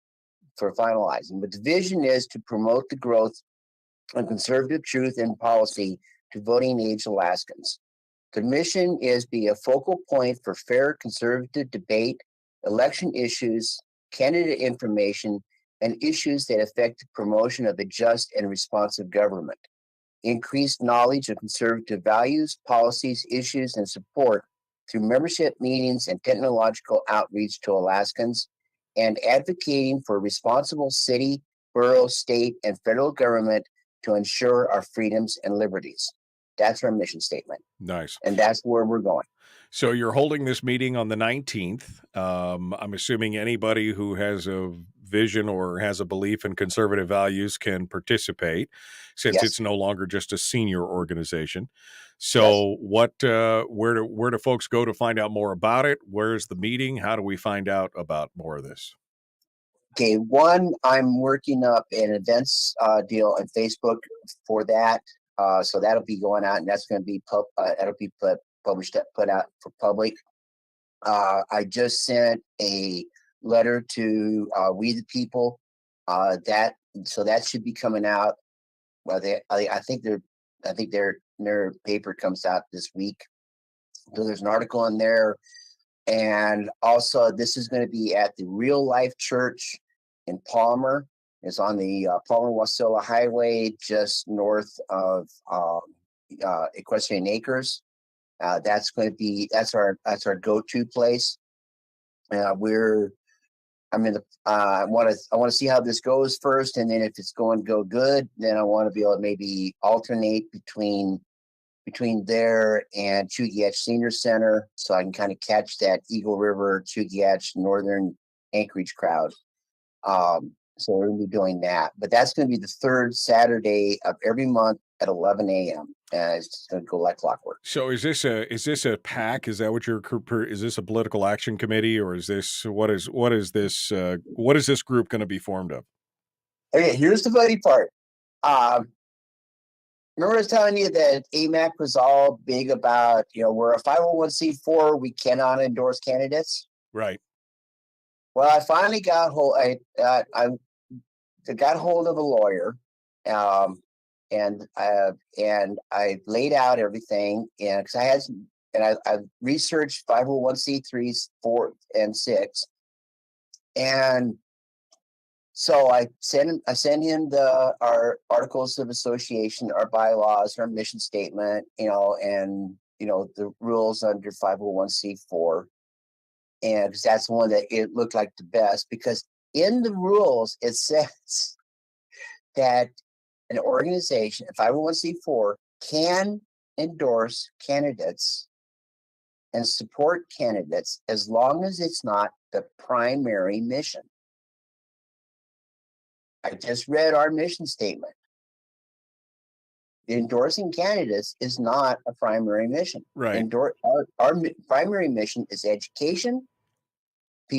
for finalizing. But the vision is to promote the growth of conservative truth and policy to voting age Alaskans. The mission is be a focal point for fair conservative debate, election issues, candidate information, and issues that affect the promotion of a just and responsive government. Increased knowledge of conservative values, policies, issues, and support through membership meetings and technological outreach to Alaskans, and advocating for responsible city, borough, state, and federal government to ensure our freedoms and liberties. That's our mission statement. Nice. And that's where we're going. So you're holding this meeting on the 19th. I'm assuming anybody who has a vision or has a belief in conservative values can participate, since it's no longer just a senior organization. So where do folks go to find out more about it? Where's the meeting? How do we find out about more of this? Okay, one, I'm working up an events deal on Facebook for that. So that'll be going out, and that's going to be published, put out for public. I just sent a letter to We the People. That should be coming out. Well, I think their paper comes out this week. So there's an article in there, and also this is going to be at the Real Life Church in Palmer. It's on the Palmer-Wasilla Highway, just north of Equestrian Acres. That's our go-to place. I want to see how this goes first, and then if it's going to go good, then I want to be able to maybe alternate between there and Chugach Senior Center, so I can kind of catch that Eagle River, Chugach, Northern Anchorage crowd. So we're going to be doing that, but that's going to be the third Saturday of every month at 11 a.m. And it's going to go like clockwork. So is this a PAC? Is that what is this a political action committee, or is this what is this group going to be formed of? Okay, here's the funny part. Remember I was telling you that AMAC was all big about, we're a 501c4, we cannot endorse candidates. Right. Well, I finally got hold. I got hold of a lawyer, and I laid out everything, and because I researched 501c3s 4 and 6, and so I sent him our articles of association, our bylaws, our mission statement, and the rules under 501c4. And because that's the one that it looked like the best, because in the rules it says that an organization, a 501c4, can endorse candidates and support candidates as long as it's not the primary mission. I just read our mission statement. Endorsing candidates is not a primary mission. Right. Our primary mission is education.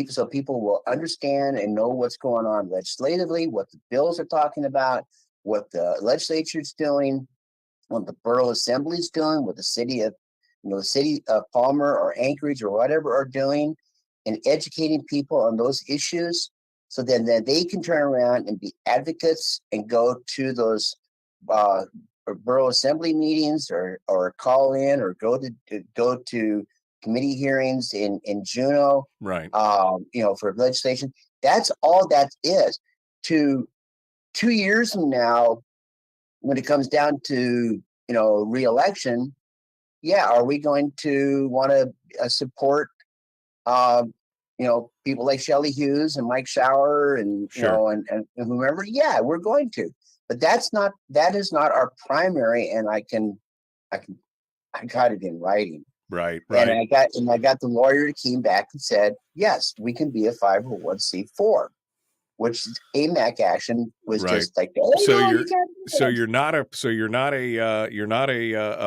So people will understand and know what's going on legislatively, what the bills are talking about, what the legislature is doing, what the borough assembly is doing, what the city of Palmer or Anchorage or whatever are doing, and educating people on those issues, so then they can turn around and be advocates and go to those borough assembly meetings or call in or go to committee hearings in Juneau, right? For legislation. That's all that is. To 2 years from now, when it comes down to re-election, are we going to want to support people like Shelley Hughes and Mike Shower and and whomever? Yeah, we're going to. But that is not our primary, and I got it in writing. Right. And I got the lawyer that came back and said, yes, we can be a 501c4, which AMAC action was just like, you're not a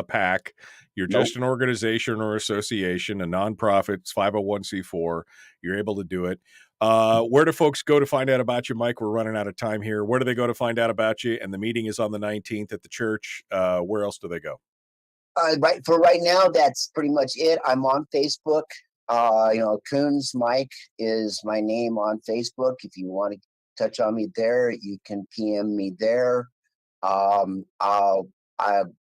PAC. You're just an organization or association, a nonprofit, 501c4. You're able to do it. Where do folks go to find out about you, Mike? We're running out of time here. Where do they go to find out about you? And the meeting is on the 19th at the church. Where else do they go? Right now, that's pretty much it. I'm on Facebook. Coons Mike is my name on Facebook. If you want to touch on me there, you can PM me there.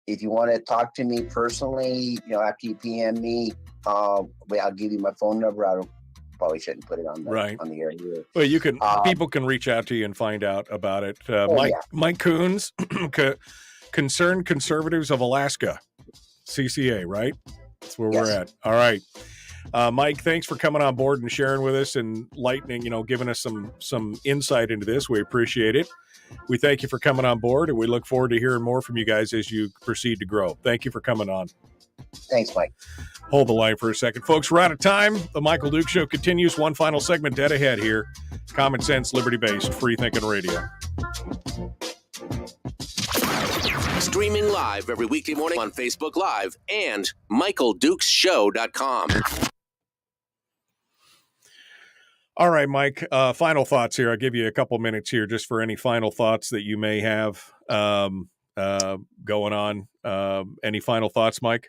If you want to talk to me personally, after you PM me, I'll give you my phone number. Probably shouldn't put it on the air here. Well, you can. People can reach out to you and find out about it. Mike Coons, Concerned Conservatives of Alaska, CCA, right? That's where we're at. All right. Mike, thanks for coming on board and sharing with us and giving us some insight into this. We appreciate it. We thank you for coming on board, and we look forward to hearing more from you guys as you proceed to grow. Thank you for coming on. Thanks, Mike. Hold the line for a second. Folks, we're out of time. The Michael Duke Show continues. One final segment dead ahead here. Common sense, liberty-based, free-thinking radio. Streaming live every weekday morning on Facebook Live and MichaelDukesShow.com. All right, Mike, final thoughts here. I'll give you a couple minutes here just for any final thoughts that you may have going on. Any final thoughts, Mike?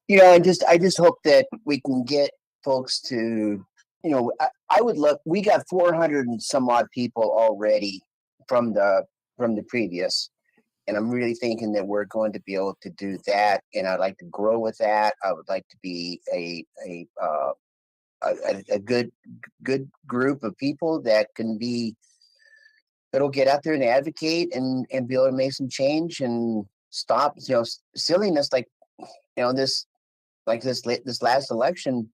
I just hope that we can get folks to, I would love, we got 400 and some odd people already from the previous. And I'm really thinking that we're going to be able to do that. And I'd like to grow with that. I would like to be a good group of people that'll get out there and advocate and be able to make some change and stop, silliness like this last election.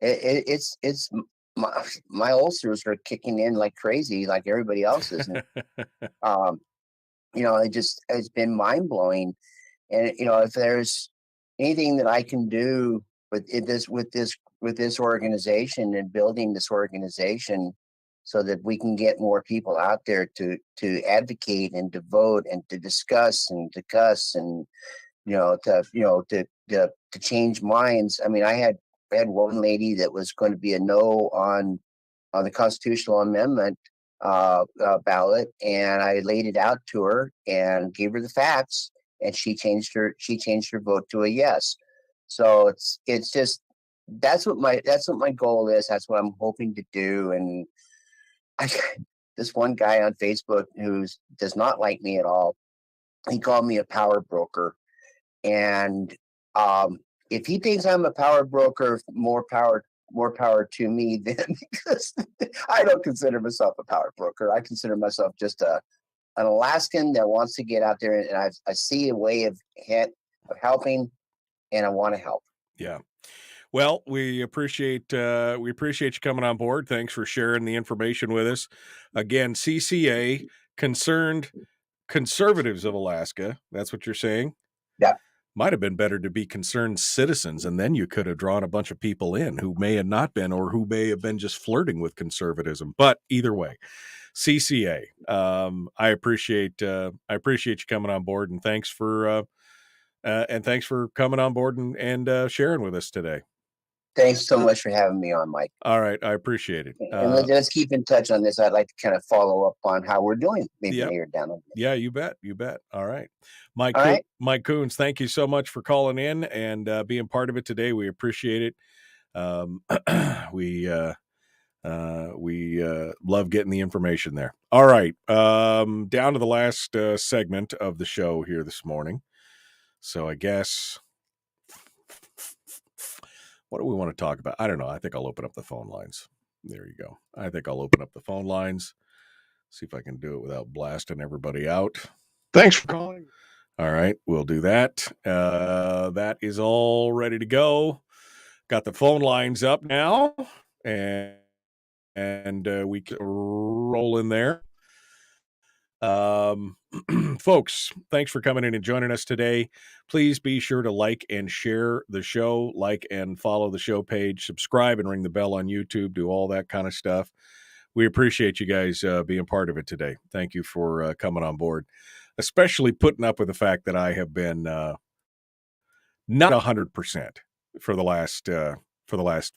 It's my ulcers are kicking in like crazy, like everybody else's. It's been mind blowing. And if there's anything that I can do with this organization and building this organization so that we can get more people out there to advocate and to vote and to discuss and to cuss and to change minds. I mean, I had one lady that was going to be a no on the constitutional amendment ballot, and I laid it out to her and gave her the facts, and she changed her vote to a yes. So it's just that's what my goal is. That's what I'm hoping to do. And this one guy on Facebook who does not like me at all, he called me a power broker. And if he thinks I'm a power broker, more power to me then, because I don't consider myself a power broker. I consider myself just an Alaskan that wants to get out there, and I see a way of helping, and I want to help. Yeah. Well, we appreciate you coming on board. Thanks for sharing the information with us. Again, CCA, Concerned conservatives of Alaska, that's what you're saying? Yeah. Might have been better to be concerned citizens, and then you could have drawn a bunch of people in who may have not been, or who may have been just flirting with conservatism. But either way, CCA, I appreciate you coming on board, and thanks for coming on board and sharing with us today. Thanks so much for having me on, Mike. All right, I appreciate it. And let's keep in touch on this. I'd like to kind of follow up on how we're doing, maybe later down the line. Yeah, you bet. All right. Mike Coons, thank you so much for calling in and being part of it today. We appreciate it. We love getting the information there. All right. Down to the last segment of the show here this morning. So I guess, what do we want to talk about? I don't know. I think I'll open up the phone lines. There you go. I think I'll open up the phone lines. See if I can do it without blasting everybody out. Thanks for calling. All right, we'll do that. That is all ready to go. Got the phone lines up now, and we can roll in there. Folks, thanks for coming in and joining us today. Please be sure to like and share the show, like and follow the show page, subscribe and ring the bell on YouTube, do all that kind of stuff. We appreciate you guys being part of it today. Thank you for coming on board, especially putting up with the fact that I have been not 100% for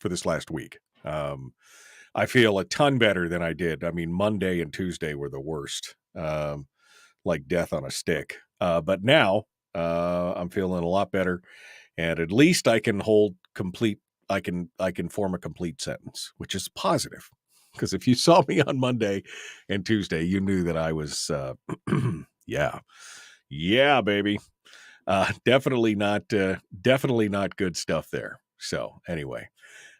this last week. I feel a ton better than I did. I mean, Monday and Tuesday were the worst, like death on a stick. But now I'm feeling a lot better, and at least I can I can form a complete sentence, which is positive. Because if you saw me on Monday and Tuesday, you knew that I was, yeah, baby. Definitely not good stuff there. So anyway,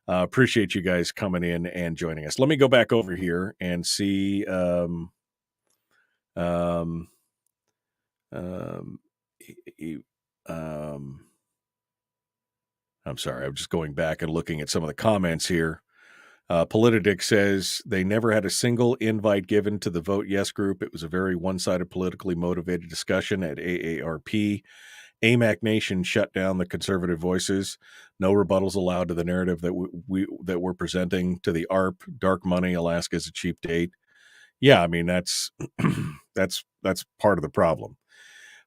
appreciate you guys coming in and joining us. Let me go back over here and see. I'm sorry. I'm just going back and looking at some of the comments here. Politidic says they never had a single invite given to the Vote Yes group. It was a very one-sided, politically motivated discussion at AARP. AMAC Nation shut down the conservative voices. No rebuttals allowed to the narrative that we're presenting to the ARP. Dark money. Alaska is a cheap date. Yeah, I mean that's part of the problem.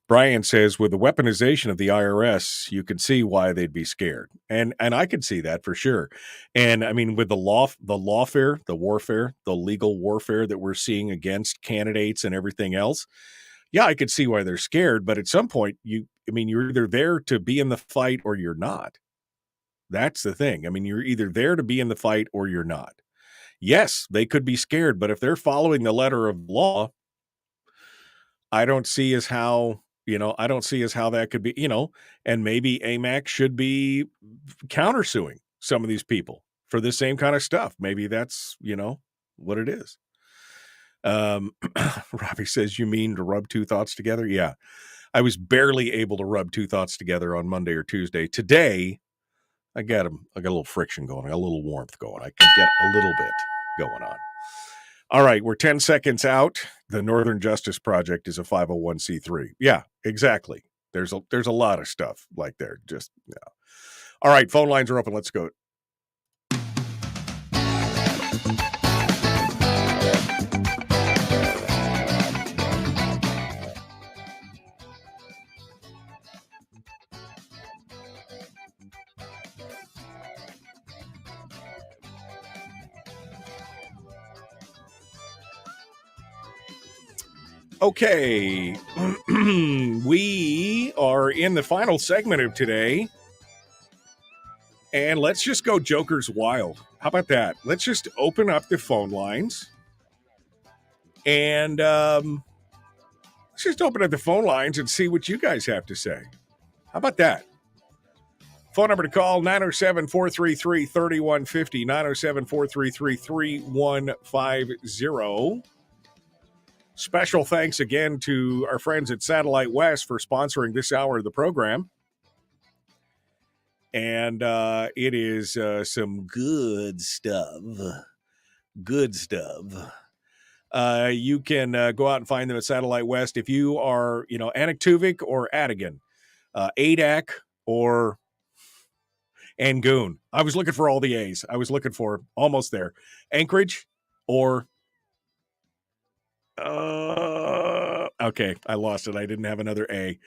Brian says, with the weaponization of the IRS, you can see why they'd be scared. And I could see that for sure. And I mean, with the warfare, the legal warfare that we're seeing against candidates and everything else, yeah, I could see why they're scared. But at some point, you're either there to be in the fight or you're not. That's the thing. I mean, you're either there to be in the fight or you're not. Yes, they could be scared, but if they're following the letter of law, I don't see as how that could be, and maybe AMAC should be countersuing some of these people for the same kind of stuff. Maybe that's, what it is. Robbie says, you mean to rub two thoughts together? Yeah. I was barely able to rub two thoughts together on Monday or Tuesday. Today, I got a little friction going. I got a little warmth going. I can get a little bit going on. All right, we're 10 seconds out. The Northern Justice Project is a 501c3. Yeah, exactly. There's a lot of stuff like there. Just All right, phone lines are open. Let's go. Okay, we are in the final segment of today, and let's just go Joker's Wild. How about that? Let's just open up the phone lines, and let's just open up the phone lines and see what you guys have to say. How about that? Phone number to call, 907-433-3150, 907-433-3150. Special thanks again to our friends at Satellite West for sponsoring this hour of the program. And it is some good stuff. Good stuff. You can go out and find them at Satellite West. If you are, Anaktuvik or Adigan, Adak or Angoon. I was looking for all the A's. I was looking for almost there. Anchorage or okay, I lost it. I didn't have another A.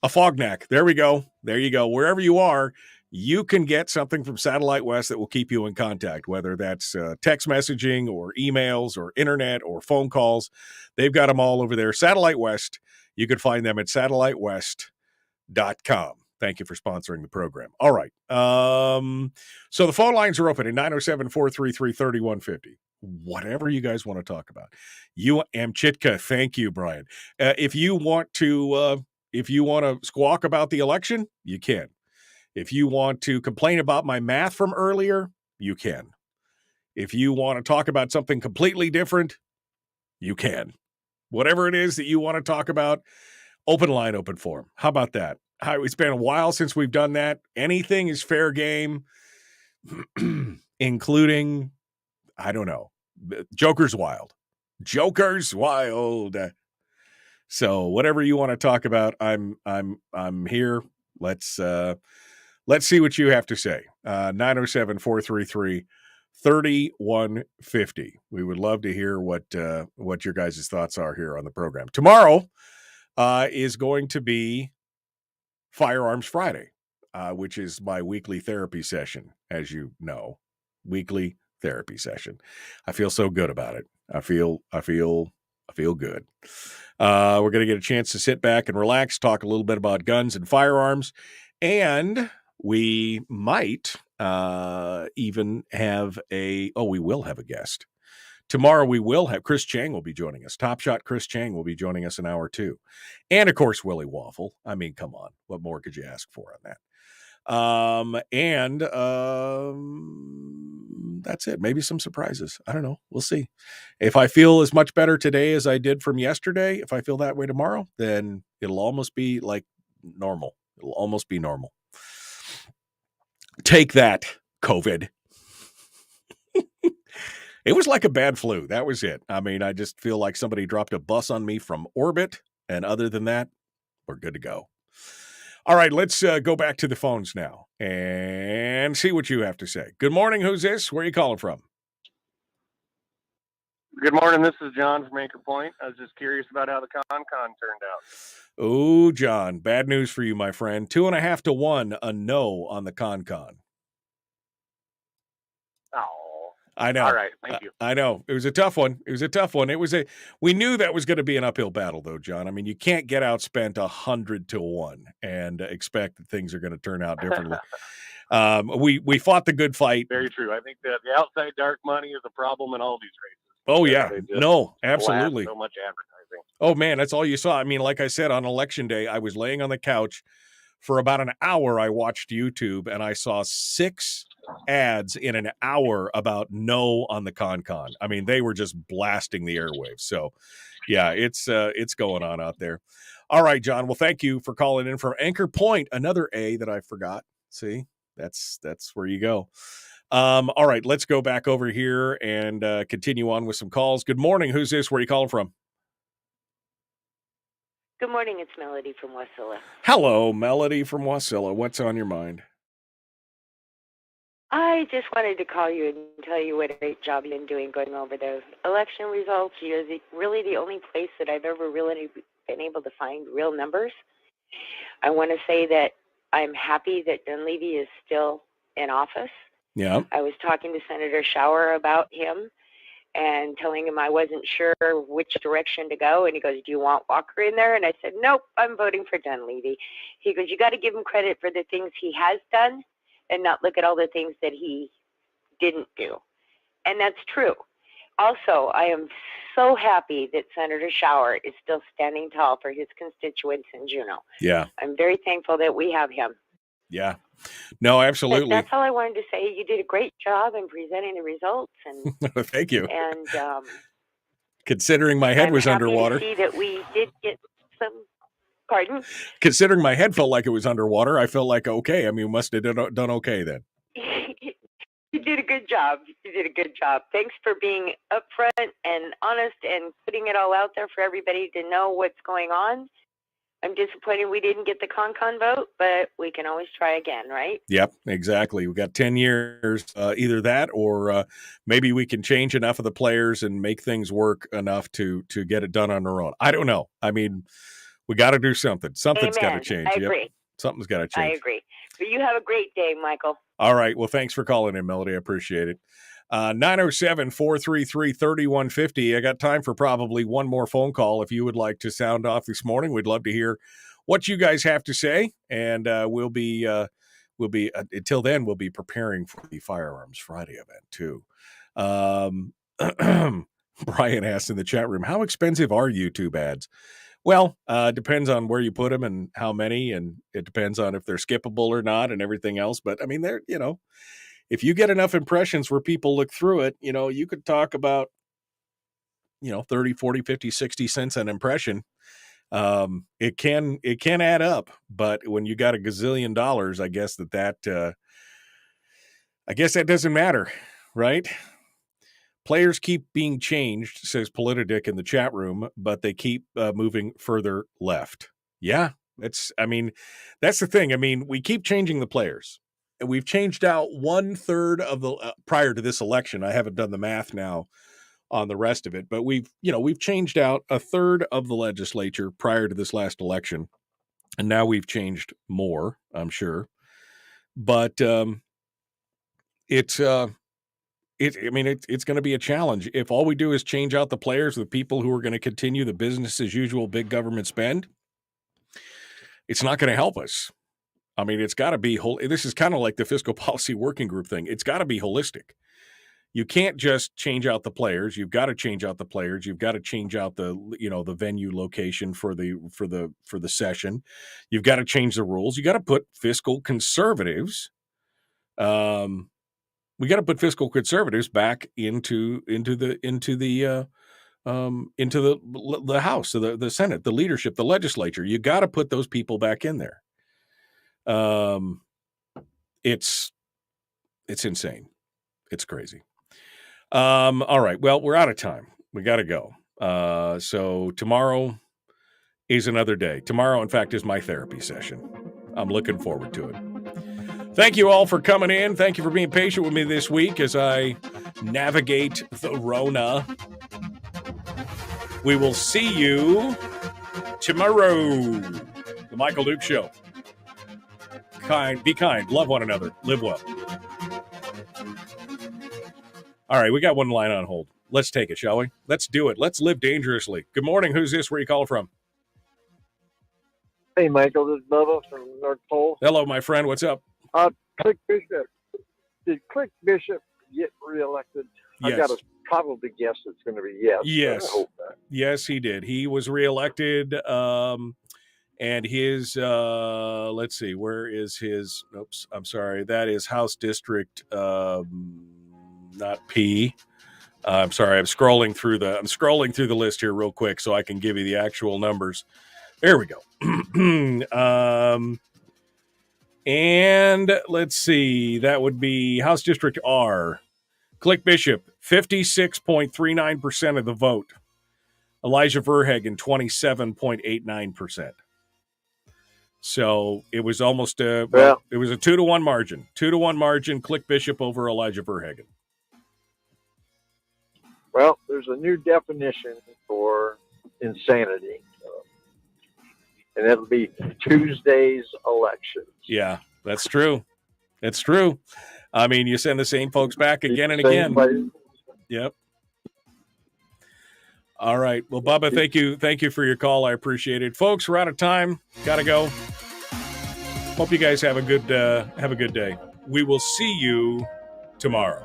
A Fognac. There we go. There you go. Wherever you are, you can get something from Satellite West that will keep you in contact, whether that's text messaging or emails or internet or phone calls. They've got them all over there. Satellite West. You can find them at satellitewest.com. Thank you for sponsoring the program. All right. So the phone lines are open at 907-433-3150. Whatever you guys want to talk about. You Amchitka, thank you, Brian. If you want to squawk about the election, you can. If you want to complain about my math from earlier, you can. If you want to talk about something completely different, you can. Whatever it is that you want to talk about, open line, open forum. How about that? It's been a while since we've done that. Anything is fair game, including, I don't know, Joker's Wild. Joker's Wild. So whatever you want to talk about, I'm here. Let's see what you have to say. 907-433-3150. We would love to hear what your guys' thoughts are here on the program. Tomorrow is going to be Firearms Friday, which is my weekly therapy session, as you know. Weekly therapy session. I feel so good about it. I feel good. We're going to get a chance to sit back and relax, talk a little bit about guns and firearms, and we might even have we will have a guest. Tomorrow we will have Chris Chang will be joining us. Top Shot Chris Chang will be joining us in hour 2. And of course, Willie Waffle. I mean, come on. What more could you ask for on that? That's it. Maybe some surprises. I don't know. We'll see. If I feel as much better today as I did from yesterday, if I feel that way tomorrow, then it'll almost be like normal. It'll almost be normal. Take that, COVID. It was like a bad flu. That was it. I mean, I just feel like somebody dropped a bus on me from orbit. And other than that, we're good to go. All right, let's go back to the phones now and see what you have to say. Good morning. Who's this? Where are you calling from? Good morning. This is John from Anchor Point. I was just curious about how the con turned out. Oh, John, bad news for you, my friend. 2.5 to 1, a no on the con. Oh, I know. All right, thank you. I know. It was a tough one. We knew that was going to be an uphill battle, though, John. I mean, you can't get outspent 100 to 1 and expect that things are going to turn out differently. We fought the good fight. Very true. I think that the outside dark money is a problem in all these races. Oh, yeah. No, absolutely. So much advertising. Oh, man, that's all you saw. I mean, like I said, on Election Day, I was laying on the couch for about an hour. I watched YouTube, and I saw 6 ads in an hour about no on the con. I mean, they were just blasting the airwaves. So, yeah, it's going on out there. All right, John. Well, thank you for calling in from Anchor Point. Another A that I forgot. See, that's where you go. All right, let's go back over here and continue on with some calls. Good morning. Who's this? Where are you calling from? Good morning. It's Melody from Wasilla. Hello, Melody from Wasilla. What's on your mind? I just wanted to call you and tell you what a great job you've been doing going over the election results. You're really the only place that I've ever really been able to find real numbers. I want to say that I'm happy that Dunleavy is still in office. Yeah. I was talking to Senator Shower about him and telling him I wasn't sure which direction to go. And he goes, do you want Walker in there? And I said, nope, I'm voting for Dunleavy. He goes, you got to give him credit for the things he has done and not look at all the things that he didn't do. And that's true. Also, I am so happy that Senator Shower is still standing tall for his constituents in Juneau. Yeah. I'm very thankful that we have him. Yeah. No, absolutely. That's all I wanted to say. You did a great job in presenting the results. And thank you. And considering my head was underwater. I'm happy to see that we did get some. Pardon? Considering my head felt like it was underwater, I felt like okay. I mean, we must have done okay then. You did a good job. You did a good job. Thanks for being upfront and honest and putting it all out there for everybody to know what's going on. I'm disappointed we didn't get the CON vote, but we can always try again, right? Yep, exactly. We've got 10 years, either that or maybe we can change enough of the players and make things work enough to get it done on our own. I don't know. I mean, we got to do something. Something's got to change. I agree. Yep. Something's got to change. I agree. But you have a great day, Michael. All right. Well, thanks for calling in, Melody. I appreciate it. 907-433-3150. I got time for probably one more phone call. If you would like to sound off this morning, we'd love to hear what you guys have to say. And we'll be until then, we'll be preparing for the Firearms Friday event too. Brian asked in the chat room, how expensive are YouTube ads? Well, depends on where you put them and how many, and it depends on if they're skippable or not and everything else. But I mean, they're, if you get enough impressions where people look through it, you could talk about, 30, 40, 50, 60 cents an impression. It can add up, but when you got a gazillion dollars, I guess that doesn't matter, right? Players keep being changed, says Politidic in the chat room, but they keep moving further left. Yeah, that's the thing. I mean, we keep changing the players. And we've changed out 1/3 of the prior to this election. I haven't done the math now on the rest of it, but we've changed out 1/3 of the legislature prior to this last election. And now we've changed more, I'm sure. But it's going to be a challenge. If all we do is change out the players, the people who are going to continue the business as usual big government spend, it's not going to help us. I mean, it's got to be this is kind of like the fiscal policy working group thing. It's got to be holistic. You can't just change out the players. You've got to change out the players. You've got to change out the venue location for the session. You've got to change the rules. You got to put fiscal conservatives. We got to put fiscal conservatives back into the House, the Senate, the leadership, the legislature. You got to put those people back in there. It's insane. It's crazy. All right. Well, we're out of time. We got to go. So tomorrow is another day. Tomorrow, in fact, is my therapy session. I'm looking forward to it. Thank you all for coming in. Thank you for being patient with me this week as I navigate the Rona. We will see you tomorrow. The Michael Duke Show. Be kind, love one another, live well. All right, we got one line on hold. Let's take it, shall we? Let's do it. Let's live dangerously. Good morning. Who's this? Where you call from? Hey, Michael. This is Bubba from North Pole. Hello, my friend. What's up? Click Bishop. Did Click Bishop get reelected? Yes. I got to probably guess it's going to be yes. Yes. I hope that. Yes, he did. He was reelected. And his, let's see, where is his? Oops, I'm sorry. That is House District, not P. I'm sorry. I'm scrolling through the list here real quick so I can give you the actual numbers. There we go. And let's see. That would be House District R. Click Bishop, 56.39% of the vote. Elijah Verhagen, 27.89%. So it was almost it was a 2-to-1 margin. 2-to-1 margin, Click Bishop over Elijah Verhagen. Well, there's a new definition for insanity. And it'll be Tuesday's elections. Yeah, that's true. It's true. I mean, you send the same folks back again and again. Yep. All right. Well, Bubba, thank you for your call. I appreciate it. Folks, we're out of time. Gotta go. Hope you guys have a good day. We will see you tomorrow.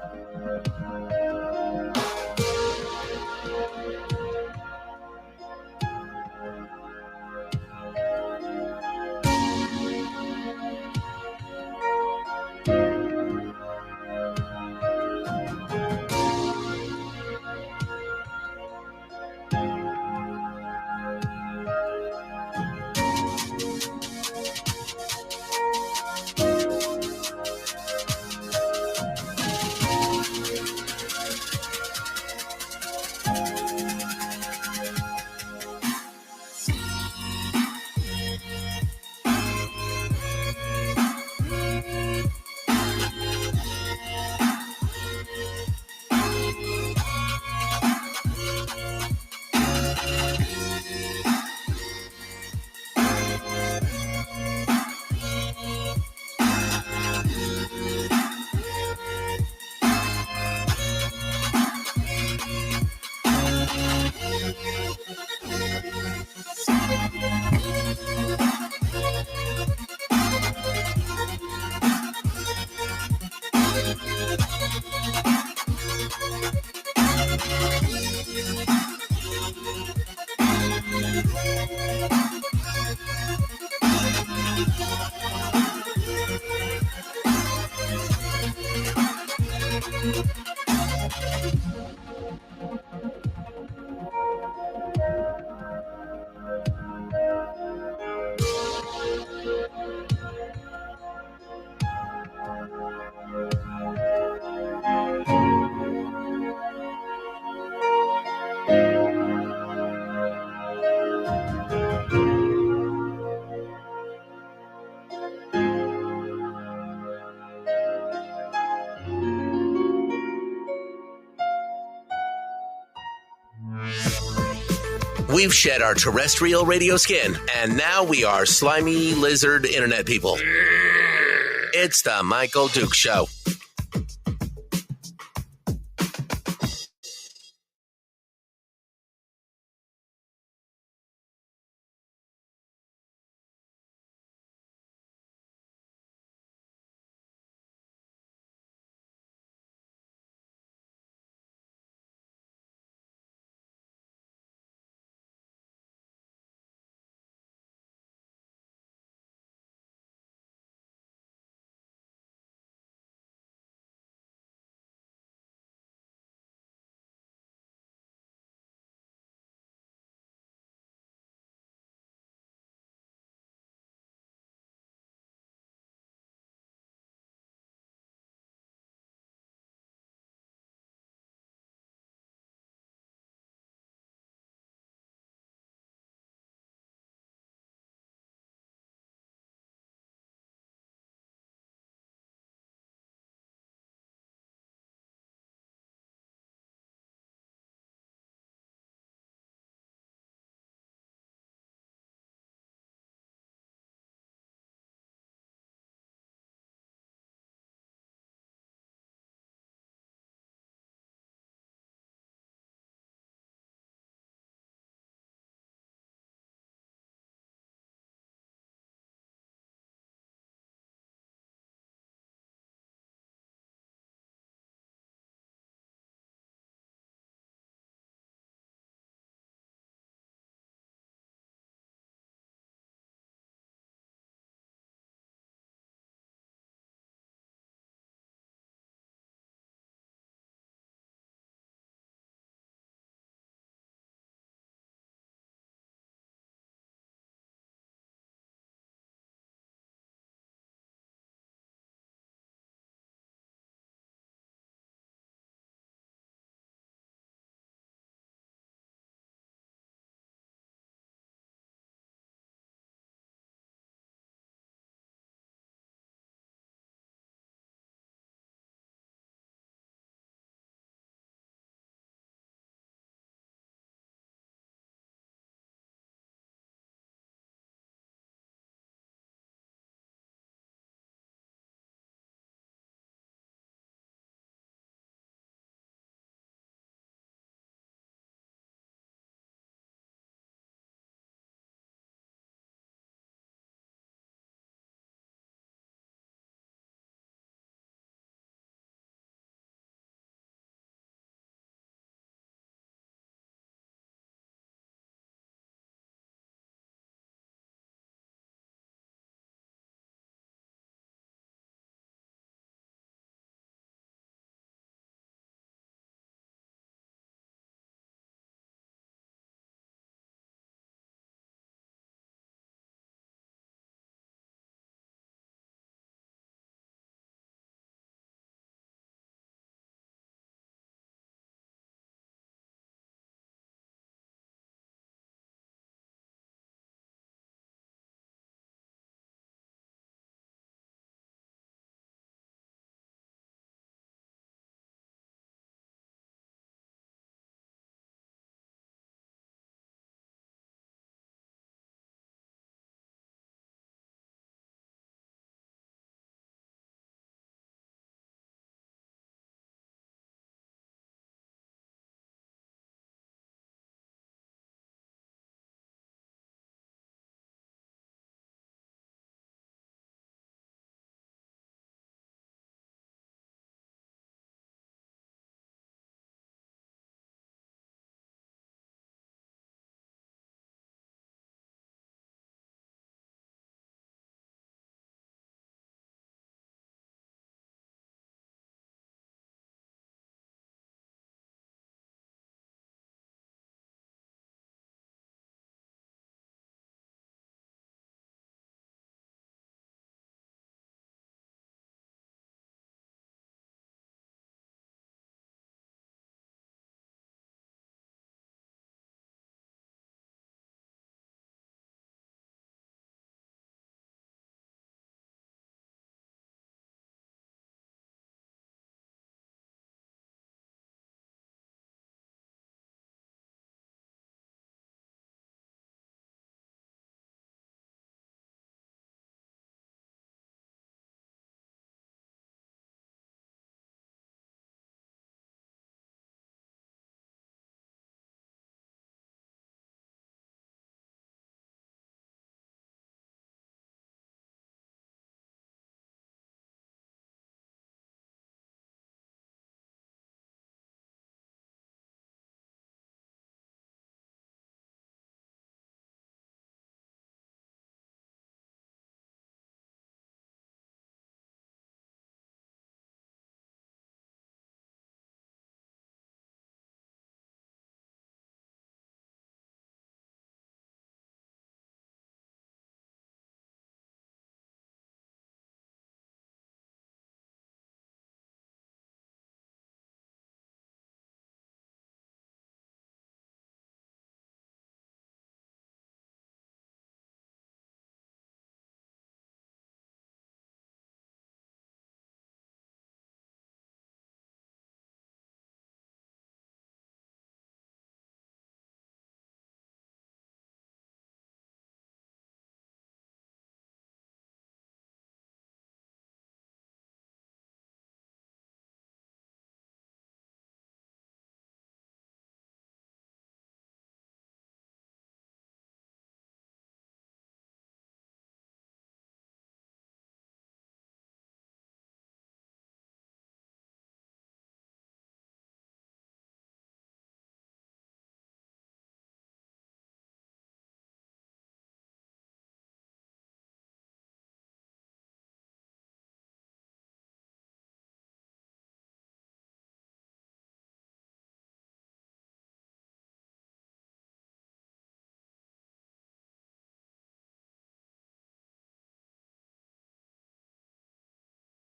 We've shed our terrestrial radio skin, and now we are slimy lizard internet people. It's the Michael Duke Show.